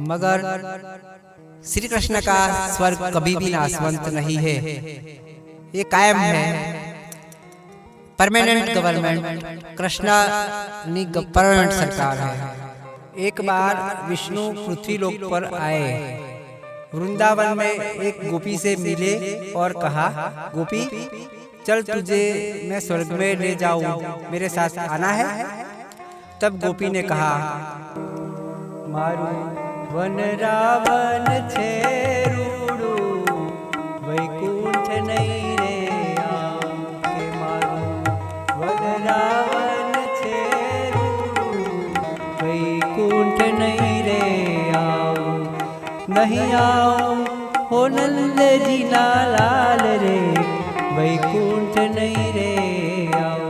मगर श्री कृष्ण का स्वर्ग कभी भी नाशवंत नहीं है, ये कायम है। परमानेंट गवर्नमेंट, कृष्णा परमानेंट सरकार है। एक बार विष्णु पृथ्वी लोक पर आए, वृंदावन में एक गोपी से मिले और कहा गोपी चल तुझे मैं स्वर्ग में ले जाऊं, मेरे साथ आना है। तब गोपी ने कहा, मारू वन रावण छे रूडू, वैकुंठ नहीं रे आओ के मारू वन रावण छे रूडू, वैकुंठ नहीं रे आओ, नहीं आओ हो नंद जी ना लाल रे, वैकुंठ नहीं रे आओ।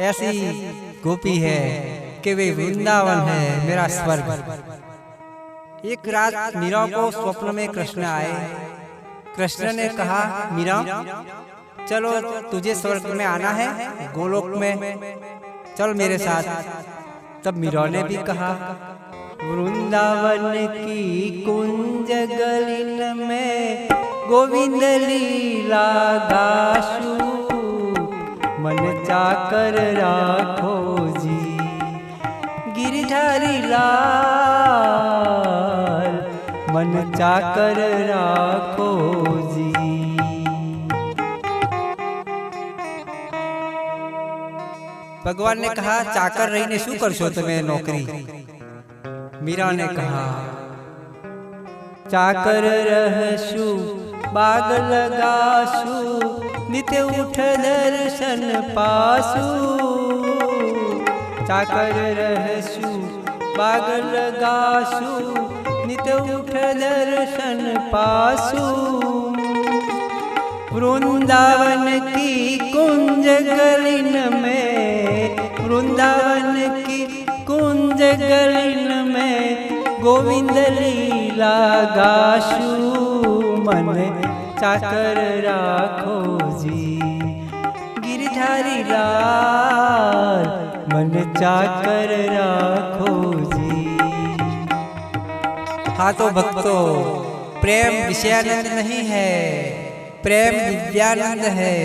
ऐसी गोपी है कि वे वृंदावन है मेरा स्वर्ग। एक रात मीरा को स्वप्न में कृष्ण आए। कृष्ण ने कहा, मीरा चलो तुझे स्वर्ग में आना है, गोलोक में चल मेरे साथ। तब मीरा ने भी कहा, वृंदावन की कुंज गलिन में गोविंद लीला गाशु, मन चाकर राखो जी गिरधारी लाल, मन चाकर राखो जी। भगवान ने कहा, चाकर रहीने शू करशो तमे नौकरी? मीरा ने कहा, चाकर रहशु बाग लगाशु, नित्य उठ दर्शन पासु। चाकर रहशु बाग लगाशु, नित्य उठ दर्शन पासु। वृंदावन की कुंज गलिन में, वृंदावन की कुंज गलिन में गोविंद लीला गाशु, मन चाकर राखो जी गिरधारी लाल, मन चाकर राखो जी। हाँ तो भक्तों, प्रेम विषयानंद नहीं है, प्रेम दिव्यानंद है।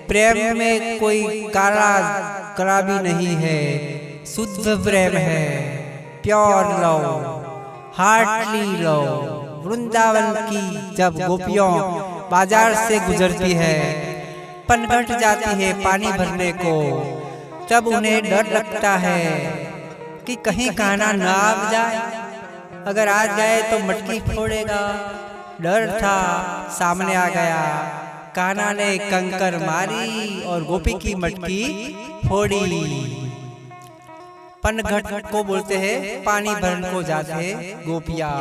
प्रेम में कोई काला कला भी नहीं है, शुद्ध प्रेम है, pure love, heartly love. Vrindavan की जब गोपियों बाजार से गुजरती है, पनघट जाती है पानी भरने को, तब उन्हें डर लगता है कि कहीं कान्हा ना आ जाए, अगर आ जाए तो मटकी फोड़ेगा। डर था, सामने आ गया, कान्हा ने कंकर मारी और गोपी की मटकी फोड़ी। पनघट को बोलते हैं पानी भरने को जाते गोपियाँ।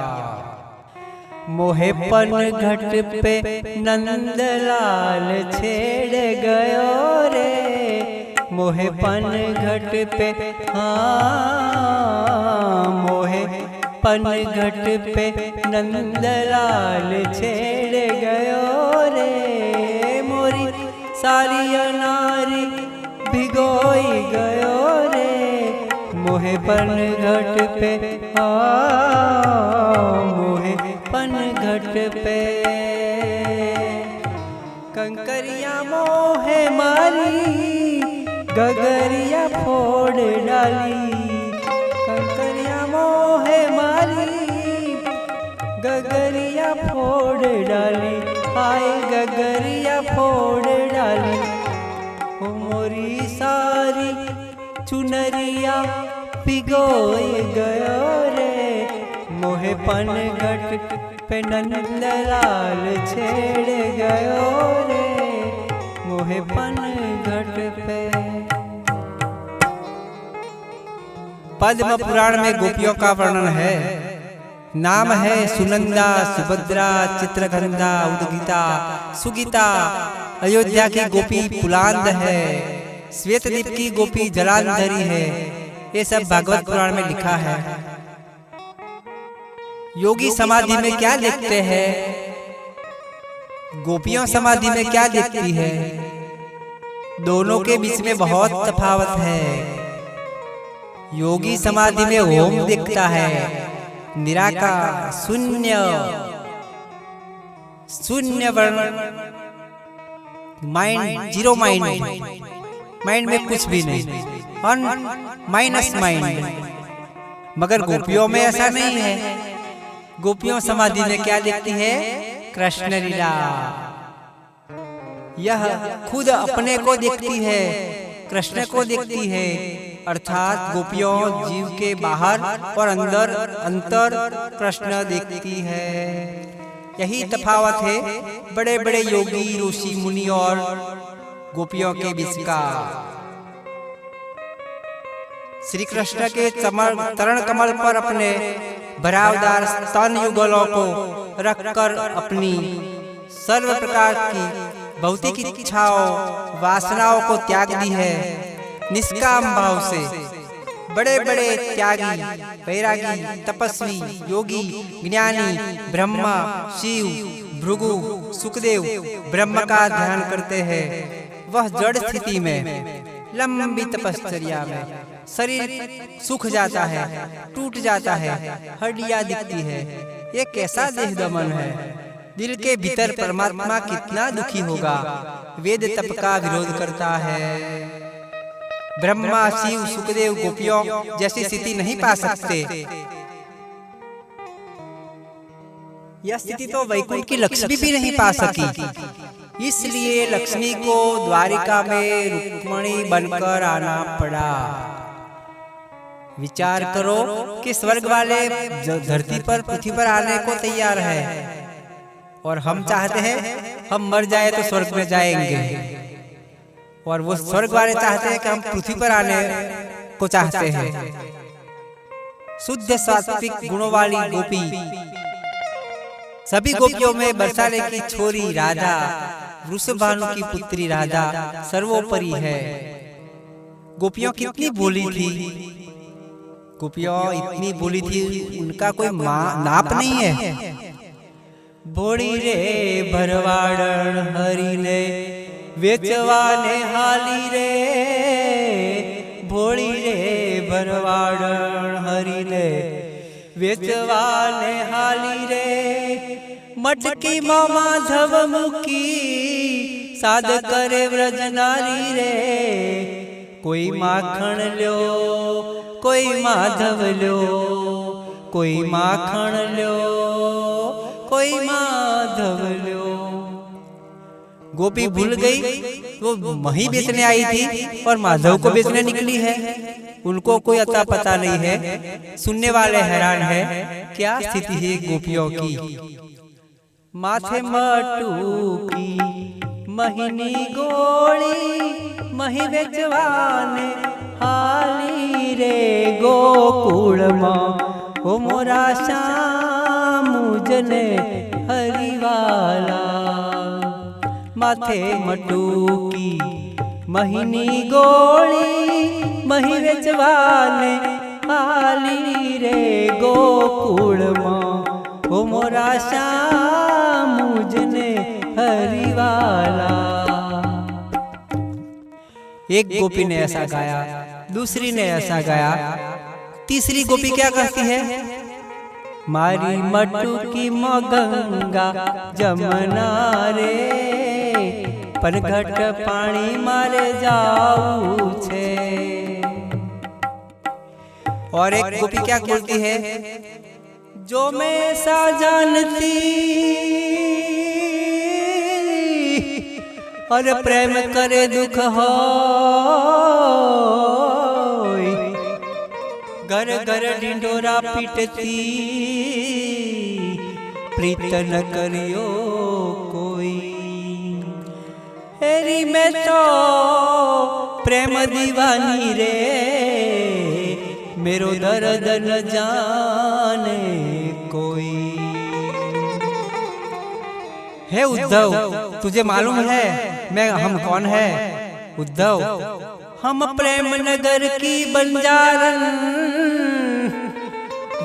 मोहे पनघट पे नंदलाल छेड़ गयो रे, मोहे पनघट पे, हाँ मोहे पनघट पे नंदलाल छेड़ गयो रे, मोरी सारी अनारी भिगोई गयो रे, मोहे पनघट पे, हाँ मोहे पनघट पे। कंकरिया मोहे मारी, गगरिया फोड़ डाली, कंकरिया मोहे मारी, गगरिया फोड़ डाली, आए गगरिया फोड़ डाली। ओ मोरी सारी चुनरिया पिगोए गयो रे, मोहे पनघट पे नंदलाल छेड़ गयो रे, मोहे पनघट पे। पद्म पुराण में गोपियों का वर्णन है। नाम है सुनंदा, सुभद्रा, चित्रगंधा, उद्गीता, सुगीता। अयोध्या की गोपी पुलांद है, श्वेतद्वीप की गोपी जलांधरी है। ये सब भागवत पुराण में लिखा है। योगी समाधि में क्या देखते हैं, गोपियों समाधि में क्या देखती है? दोनों के बीच में बहुत तफावत है। योगी समाधि में ओम दिखता है, निराकार, शून्य, शून्य वर्ण, माइंड, जीरो माइंड। माइंड में कुछ भी नहीं, माइनस माइंड। मगर गोपियों में ऐसा नहीं है। गोपियों समाधि में क्या देखती है? कृष्ण लीला। यह खुद अपने को देखती है, कृष्ण को देखती है। अर्थात गोपियों जीव के बाहर और अंदर अंतर कृष्ण देखती है। यही तफावत है बड़े बड़े योगी ऋषि मुनि और गोपियों के बीच का। श्री कृष्ण के चरण कमल पर अपने भरावदार स्तन युगलों को रखकर अपनी सर्व प्रकार की भौतिक इच्छाओं वासनाओं को त्याग दी है। निष्काम भाव से बड़े बड़े त्यागी, वैरागी, तपस्वी, योगी, ज्ञानी, ब्रह्मा, शिव, भृगु, सुखदेव ब्रह्म का ध्यान करते हैं। वह जड़ स्थिति में लंबी तपश्चर्या में शरीर सूख जाता है, टूट जाता है, हड्डियां दिखती है। ये कैसा देह दमन है। दिल के भीतर परमात्मा कितना दुखी होगा। वेद तप का विरोध करता है। ब्रह्मा, शिव, सुखदेव गोपियों जैसी स्थिति नहीं पा सकते। यह स्थिति तो वैकुंठ की लक्ष्मी भी नहीं पा सकी। इसलिए लक्ष्मी को द्वारिका में रुक्मिणी बनकर आना पड़ा। विचार करो कि स्वर्ग वाले धरती पर, पृथ्वी पर आने को तैयार है, और हम चाहते हैं हम मर जाए तो स्वर्ग में जाएंगे, और वो स्वर्ग वाले चाहते हैं कि हम पृथ्वी पर आने को चाहते हैं। शुद्ध सात्विक गुणों वाली गोपी, सभी गोपियों में बरसाने की छोरी राधा, वृषभानु की पुत्री राधा सर्वोपरि है। गोपियों कितनी भोली थी। गोपियों इतनी भोली थी, उनका कोई नाप नहीं है। भोड़ी रे भरवाड़न हरि ने वेचवाने हाली रे, भोड़ी रे भरवाड़न हरि ने वेचवाने हाली रे। मटकी मामा धव मुकी साध करे व्रज नारी रे। कोई माखण लो, कोई माधव लो, कोई माखण लो, कोई माधव लो। गोपी भूल गई वो मही बेचने आई थी और माधव को बेचने निकली है। उनको कोई अता पता नहीं है। सुनने वाले हैरान है, क्या स्थिति है गोपियों की। माथे मटूकी महिनी गोली, मही बेचवाने हाली रे। गोकुल मां ओ मोरा श्याम मुझने हरिवाला। माथे मटूकी महिनी गोली, मही बेचवाने हाली रे। गोकुल मां ओ मोरा श्याम मुझने हरिवाला। एक गोपी ने ऐसा गाया, दूसरी ने ऐसा गाया, तीसरी गोपी क्या कहती है? मारी मटुकी गंगा जमुना रे, परघट पानी मारे जाऊ छे। और एक गोपी क्या बोलती है? जो मैं सा जानती और प्रेम करे दुख हो, घर घर ढिंडोरा पीटती, प्रीत न करियो कोई। हेरी मैं तो प्रेम दीवानी रे, मेरो दर्द न जाने कोई। हे उद्धव, तुझे मालूम है हम कौन है? उद्धव, हम प्रेम नगर की बंजारन,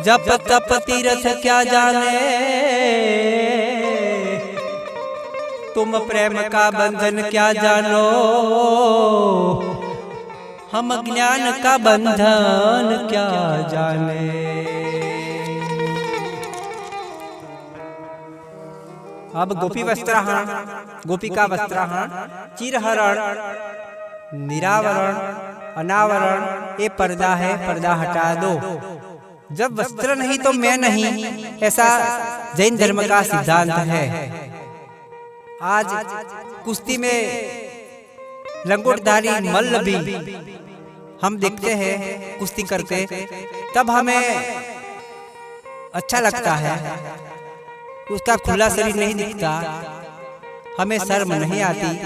जप तप तीरथ क्या जाने। तुम प्रेम का बंधन क्या जानो, हम ज्ञान का बंधन क्या जाने। अब गोपी वस्त्राहरण, गोपिका वस्त्राहरण, चिरहरण निरावरण अनावरण ये पर्दा है, पर्दा हटा दो। जब वस्त्र नहीं तो मैं नहीं, ऐसा जैन धर्म का सिद्धांत है। आज कुश्ती में लंगोटधारी मल्ल भी हम देखते हैं कुश्ती करते, तब हमें अच्छा लगता है। उसका खुला शरीर नहीं दिखता, हमें शर्म नहीं आती।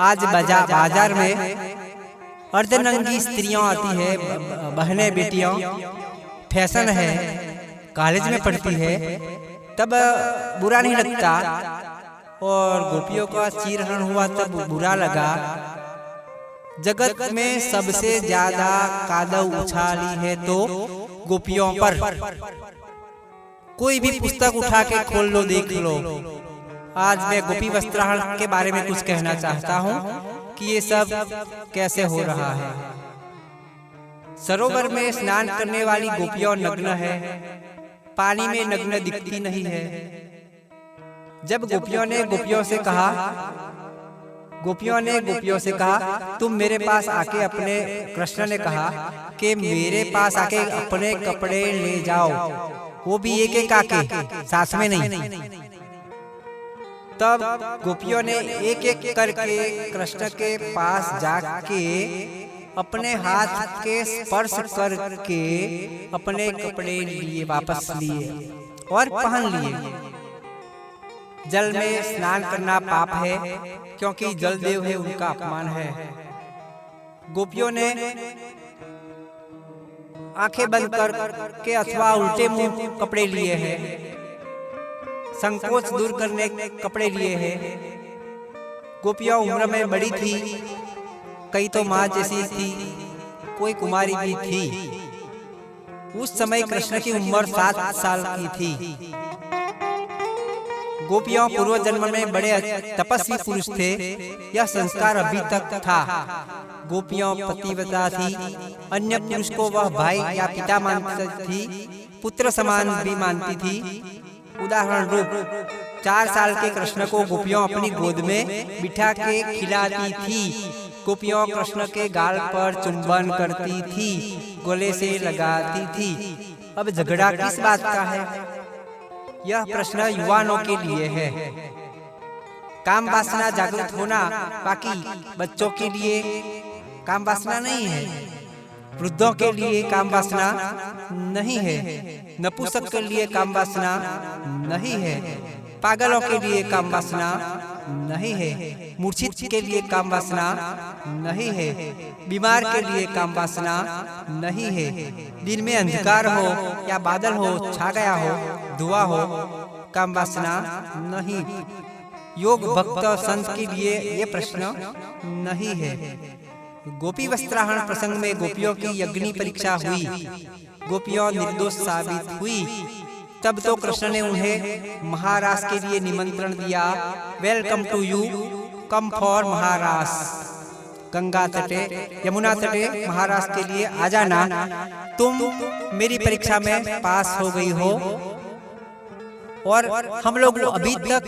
आज बाजार में अर्धनंगी स्त्रियां आती है, बहनें बेटियां, फैशन है, कॉलेज में पढ़ती है, तब बुरा नहीं लगता। और गोपियों का चीरहरण हुआ तब बुरा लगा। जगत में सबसे ज्यादा कादव उछाली है तो गोपियों पर। कोई भी पुस्तक उठा के खोल लो, देख लो। आज मैं गोपी वस्त्राहरण के बारे में कुछ कहना चाहता हूँ कि ये सब कैसे हो रहा है। सरोवर में स्नान करने वाली गोपियां नग्न है, पानी में नग्न दिखती नहीं है। जब गोपियों ने गोपियों से कहा तुम मेरे पास आके अपने, कृष्ण ने कहा कि मेरे पास आके अपने कपड़े ले जाओ, वो भी एक एक आके, साथ में नहीं। तब गोपियों ने एक एक करके कृष्ण के पास जाके अपने हाथ के स्पर्श करके अपने कपड़े लिए, वापस लिए और पहन लिए। जल में स्नान करना पाप है, क्योंकि जल देव है, उनका अपमान है। गोपियों ने आंखें बंद करके अथवा उल्टे मुंह कपड़े लिए हैं, संकोच दूर करने कपड़े लिए हैं। गोपियां उम्र में बड़ी थी, कई तो माँ जैसी थी, कोई कुमारी भी थी। उस समय कृष्ण की उम्र 7 साल की थी। गोपियां पूर्व जन्म में बड़े तपस्वी पुरुष थे, यह संस्कार अभी तक था। गोपियां पतिव्रता थी, अन्य पुरुष को वह भाई या पिता मानती थी, पुत्र समान भी मानती थी। उदाहरण रूप 4 साल के कृष्ण को गोपियां अपनी गोद में बिठा के खिलाती थी। गोपियां कृष्ण के गाल पर चुंबन करती थी, गले से लगाती थी। अब झगड़ा किस बात का है? यह प्रश्न युवाओं के लिए है। काम वासना जागृत होना, बाकी बच्चों के लिए काम वासना नहीं है, वृद्धों के लिए काम वासना नहीं है, नपुंसक के लिए काम वासना नहीं है, पागलों के लिए काम वासना नहीं है, मूर्छित के लिए काम वासना नहीं है, बीमार के लिए काम वासना नहीं है। दिन में अंधकार हो या बादल हो छा गया हो, धुआं हो, काम वासना नहीं। योग भक्त संत के लिए ये प्रश्न नहीं है। गोपी वस्त्राहरण प्रसंग में गोपियों की अग्नि परीक्षा हुई, गोपियों निर्दोष साबित हुई। तब तो कृष्ण ने उन्हें महाराज के लिए निमंत्रण दिया, welcome to you, come for Maharaj. Ganga तटे, यमुना तटे महाराज के लिए आ जाना, तुम मेरी परीक्षा में पास हो गई हो। और हम लोग अभी तक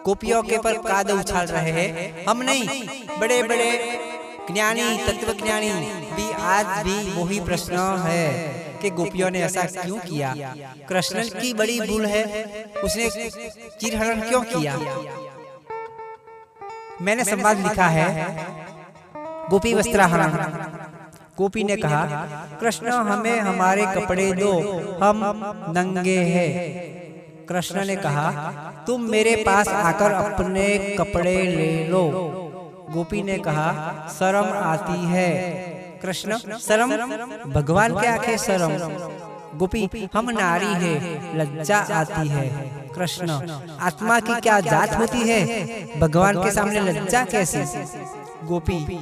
गोपियों के पर काद उछाल रहे हैं। हम नहीं, बड़े बड़े ज्ञानी, तत्वज्ञानी भी आज भी वही प्रश्न है कि गोपियों ने ऐसा क्यों किया। कृष्ण की बड़ी भूल है, उसने चीरहरण क्यों किया। मैंने संवाद लिखा है गोपी वस्त्राहरण। गोपी ने कहा, कृष्ण हमें हमारे कपड़े दो, हम नंगे हैं। कृष्ण ने कहा, तुम मेरे पास आकर अपने कपड़े ले लो। गोपी ने कहा, शर्म आती है। कृष्ण, शर्म? भगवान के आंखें शर्म? गोपी, हम नारी है, लज्जा आती है। कृष्ण, आत्मा की क्या जात होती है, भगवान के सामने लज्जा कैसे? गोपी,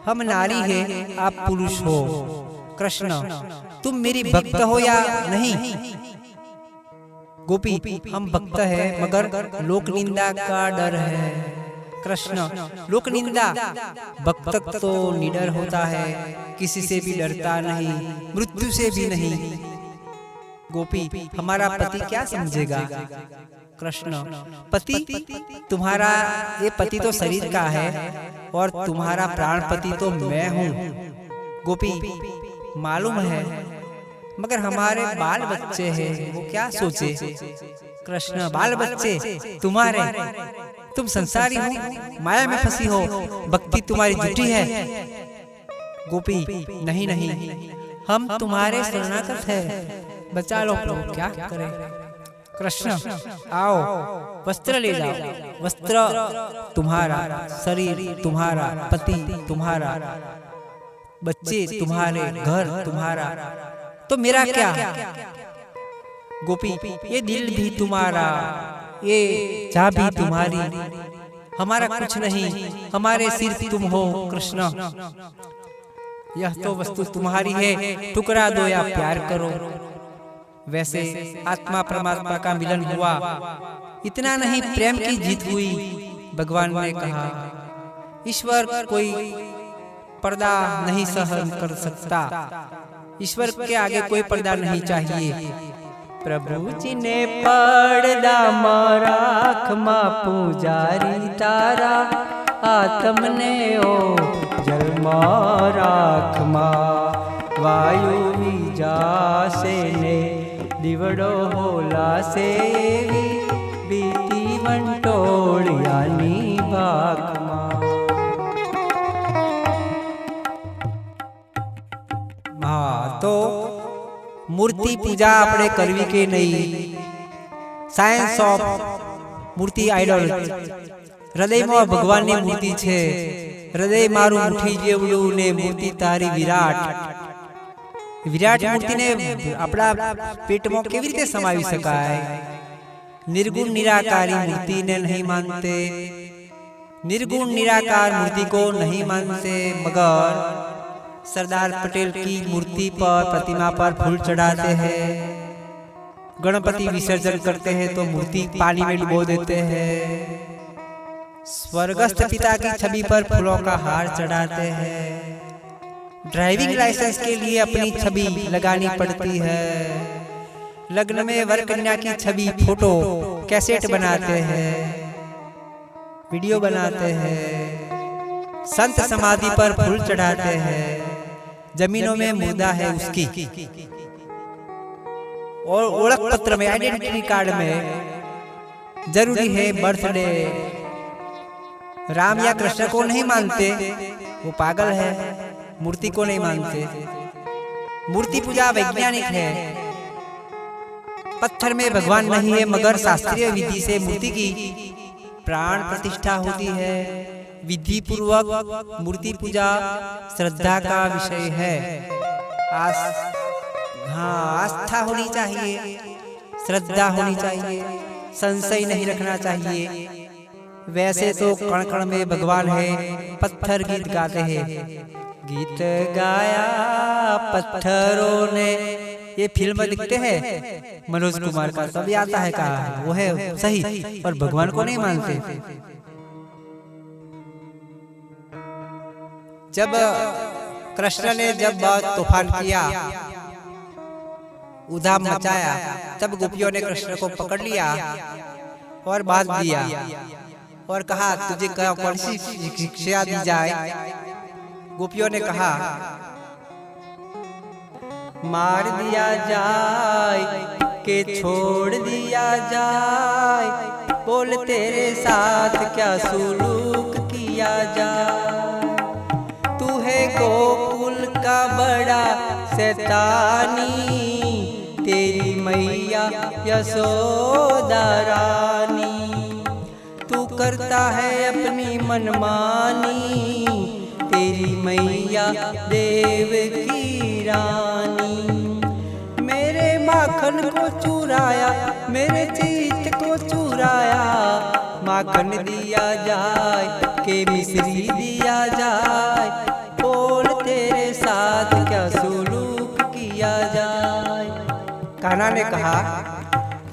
हम नारी है, आप पुरुष हो। कृष्ण, तुम मेरी भक्त हो या नहीं? गोपी, हम भक्त है, मगर लोक निंदा का डर है। कृष्ण, लोक निंदा? भक्त तो निडर होता है, किसी से भी डरता नहीं, मृत्यु से भी नहीं। गोपी, हमारा पति क्या समझेगा? कृष्ण पति तुम्हारा, ये पति तो शरीर का है और तुम्हारा प्राणपति तो मैं हूँ। गोपी मालूम है, मगर हमारे बाल बच्चे हैं, वो क्या सोचे। कृष्ण बाल बच्चे तुम्हारे, तुम संसारी हो, माया में फंसी हो, भक्ति तुम्हारी झूठी है। गोपी नहीं नहीं, हम तुम्हारे शरणागत है, बचा लो प्रभु, क्या करें। कृष्ण आओ वस्त्र ले जाओ, वस्त्र तुम्हारा, शरीर तुम्हारा, पति तुम्हारा, बच्चे तुम्हारे, घर तुम्हारा, तो मेरा क्या। गोपी ये दिल भी तुम्हारा, ये चाह भी तुम्हारी, हमारा कुछ नहीं, हमारे सिर्फ तुम हो। कृष्ण यह तो वस्तु तुम्हारी है, टुकड़ा दो या प्यार करो। वैसे आत्मा परमात्मा का मिलन हुआ, इतना नहीं प्रेम की जीत हुई। भगवान ने कहा ईश्वर कोई पर्दा नहीं सहन कर सकता, ईश्वर के आगे कोई पर्दा नहीं चाहिए। प्रभु जी ने पर्दा मारा, खमा पुजारी तारा, आत्म ने ओ जल मारा खमा, वायु विजासे ने दिवड़ो होला सेवी, बीती वंटोड़ियानी बाखमा। हाँ, तो मूर्ति पूजा अपने करवी के नहीं, साइंस ऑफ मूर्ति आइडल। हृदय में भगवान ની મૂર્તિ છે, હૃદય મારું મુઠ્ઠી જેવડું ને મૂર્તિ તારી વિરાટ। વિરાટ મૂર્તિને આપણા પેટમાં કેવી રીતે સમાવી શકાય। निर्गुण निराकारी मूर्ति ने नहीं मानते, निर्गुण निराकार मूर्ति को नहीं मानते, मगर सरदार पटेल की मूर्ति पर, प्रतिमा पर फूल चढ़ाते हैं। गणपति विसर्जन करते हैं तो मूर्ति पानी में डुबो देते हैं। स्वर्गस्थ पिता की छवि पर फूलों का हार चढ़ाते हैं। ड्राइविंग लाइसेंस के लिए अपनी छवि लगानी पड़ती है। लग्न में वर कन्या की छवि, फोटो, कैसेट बनाते हैं, वीडियो बनाते हैं। संत समाधि पर फूल चढ़ाते हैं। जमीनों में मुर्दा है उसकी, और ओळख पत्र में, आइडेंटिटी कार्ड में जरूरी है बर्थडे। राम या कृष्ण को नहीं मानते, वो पागल है। मूर्ति को नहीं मानते। मूर्ति पूजा वैज्ञानिक है। पत्थर में भगवान नहीं है, मगर शास्त्रीय विधि से मूर्ति की प्राण प्रतिष्ठा होती है। विधि पूर्वक मूर्ति पूजा श्रद्धा का विषय है। आस्था होनी चाहिए, श्रद्धा होनी चाहिए, संशय नहीं रखना चाहिए। वैसे तो कण कण में भगवान है। पत्थर गीत गाते हैं, गीत गाया पत्थरों ने। ये फिल्म दिखते हैं मनोज कुमार का, तभी आता है कहा वो है सही, और भगवान को नहीं मानते। जब कृष्ण ने जब तूफान किया, उधाम मचाया, तब गोपियों ने कृष्ण को पकड़ लिया और बांध दिया और कहा तुझे कौन सी शिक्षा दी जाए। गोपियों ने कहा मार दिया जाए के छोड़ दिया जाए, बोल तेरे साथ क्या सुलूक किया जाए। तू है गोकुल का बड़ा शैतानी, तेरी मैया यशोदा रानी। तू करता है अपनी मनमानी, तेरी मैया देव की रानी। मेरे माखन को चुराया, मेरे चीत को चुराया। माखन दिया जाए के मिश्री दिया जाए, बोल तेरे साथ क्या सुलूक किया जाए। कान्हा ने कहा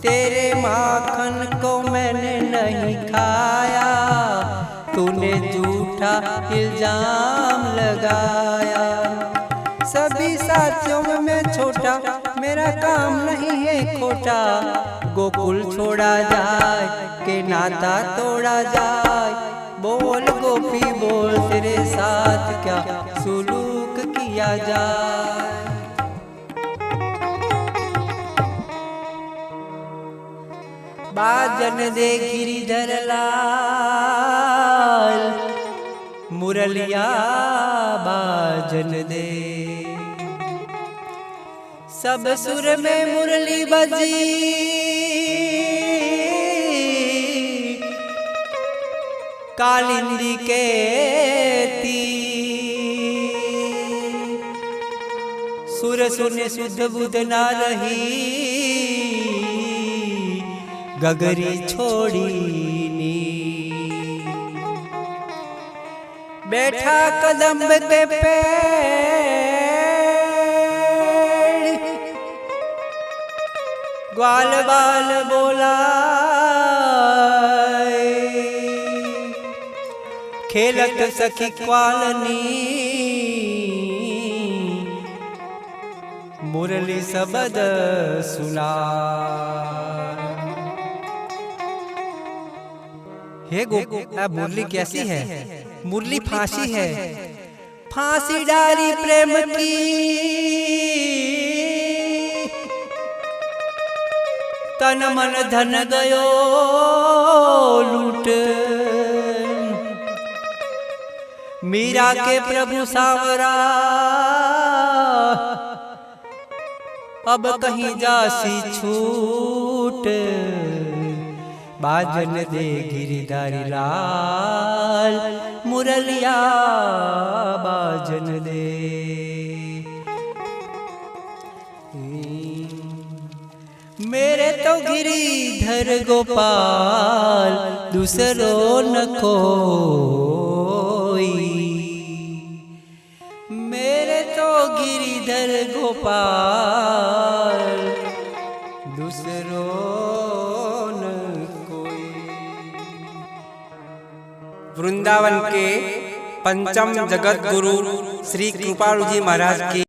तेरे माखन को मैंने नहीं खाया, तूने झूठा इल्जाम लगाया। सभी साथियों में मैं छोटा, मेरा काम नहीं है खोटा, गोकुल छोड़ा जाए के नाता तोड़ा जाए। बोल गोपी बोल तेरे साथ क्या सुलूक किया जाए। बाजन दे गिरिधर लाल मुरलिया बाजन दे, सब सुर में मुरली बजी कालिंदी के सुर सुने शुद्ध बुद्ध ना रही, गगरी छोड़ी नी। बैठा कदम्ब के पेड़, ग्वाल बाल बोला खेलत सखी क्वालनी, मुरली सबद सुना। हे गोपी मुरली कैसी है? मुरली फांसी है, फांसी डाली प्रेम की, तन मन धन गयो लूट। मीरा के प्रभु सावरा अब कहीं जासी छूट। बाजन दे गिरिधारी लाल मुरलिया बाजन दे। मेरे तो गिरिधर गोपाल दूसरो न कोई, मेरे तो गिरिधर गोपाल दूसरो न कोई। वृंदावन के पंचम जगत गुरु श्री कृपालु जी महाराज की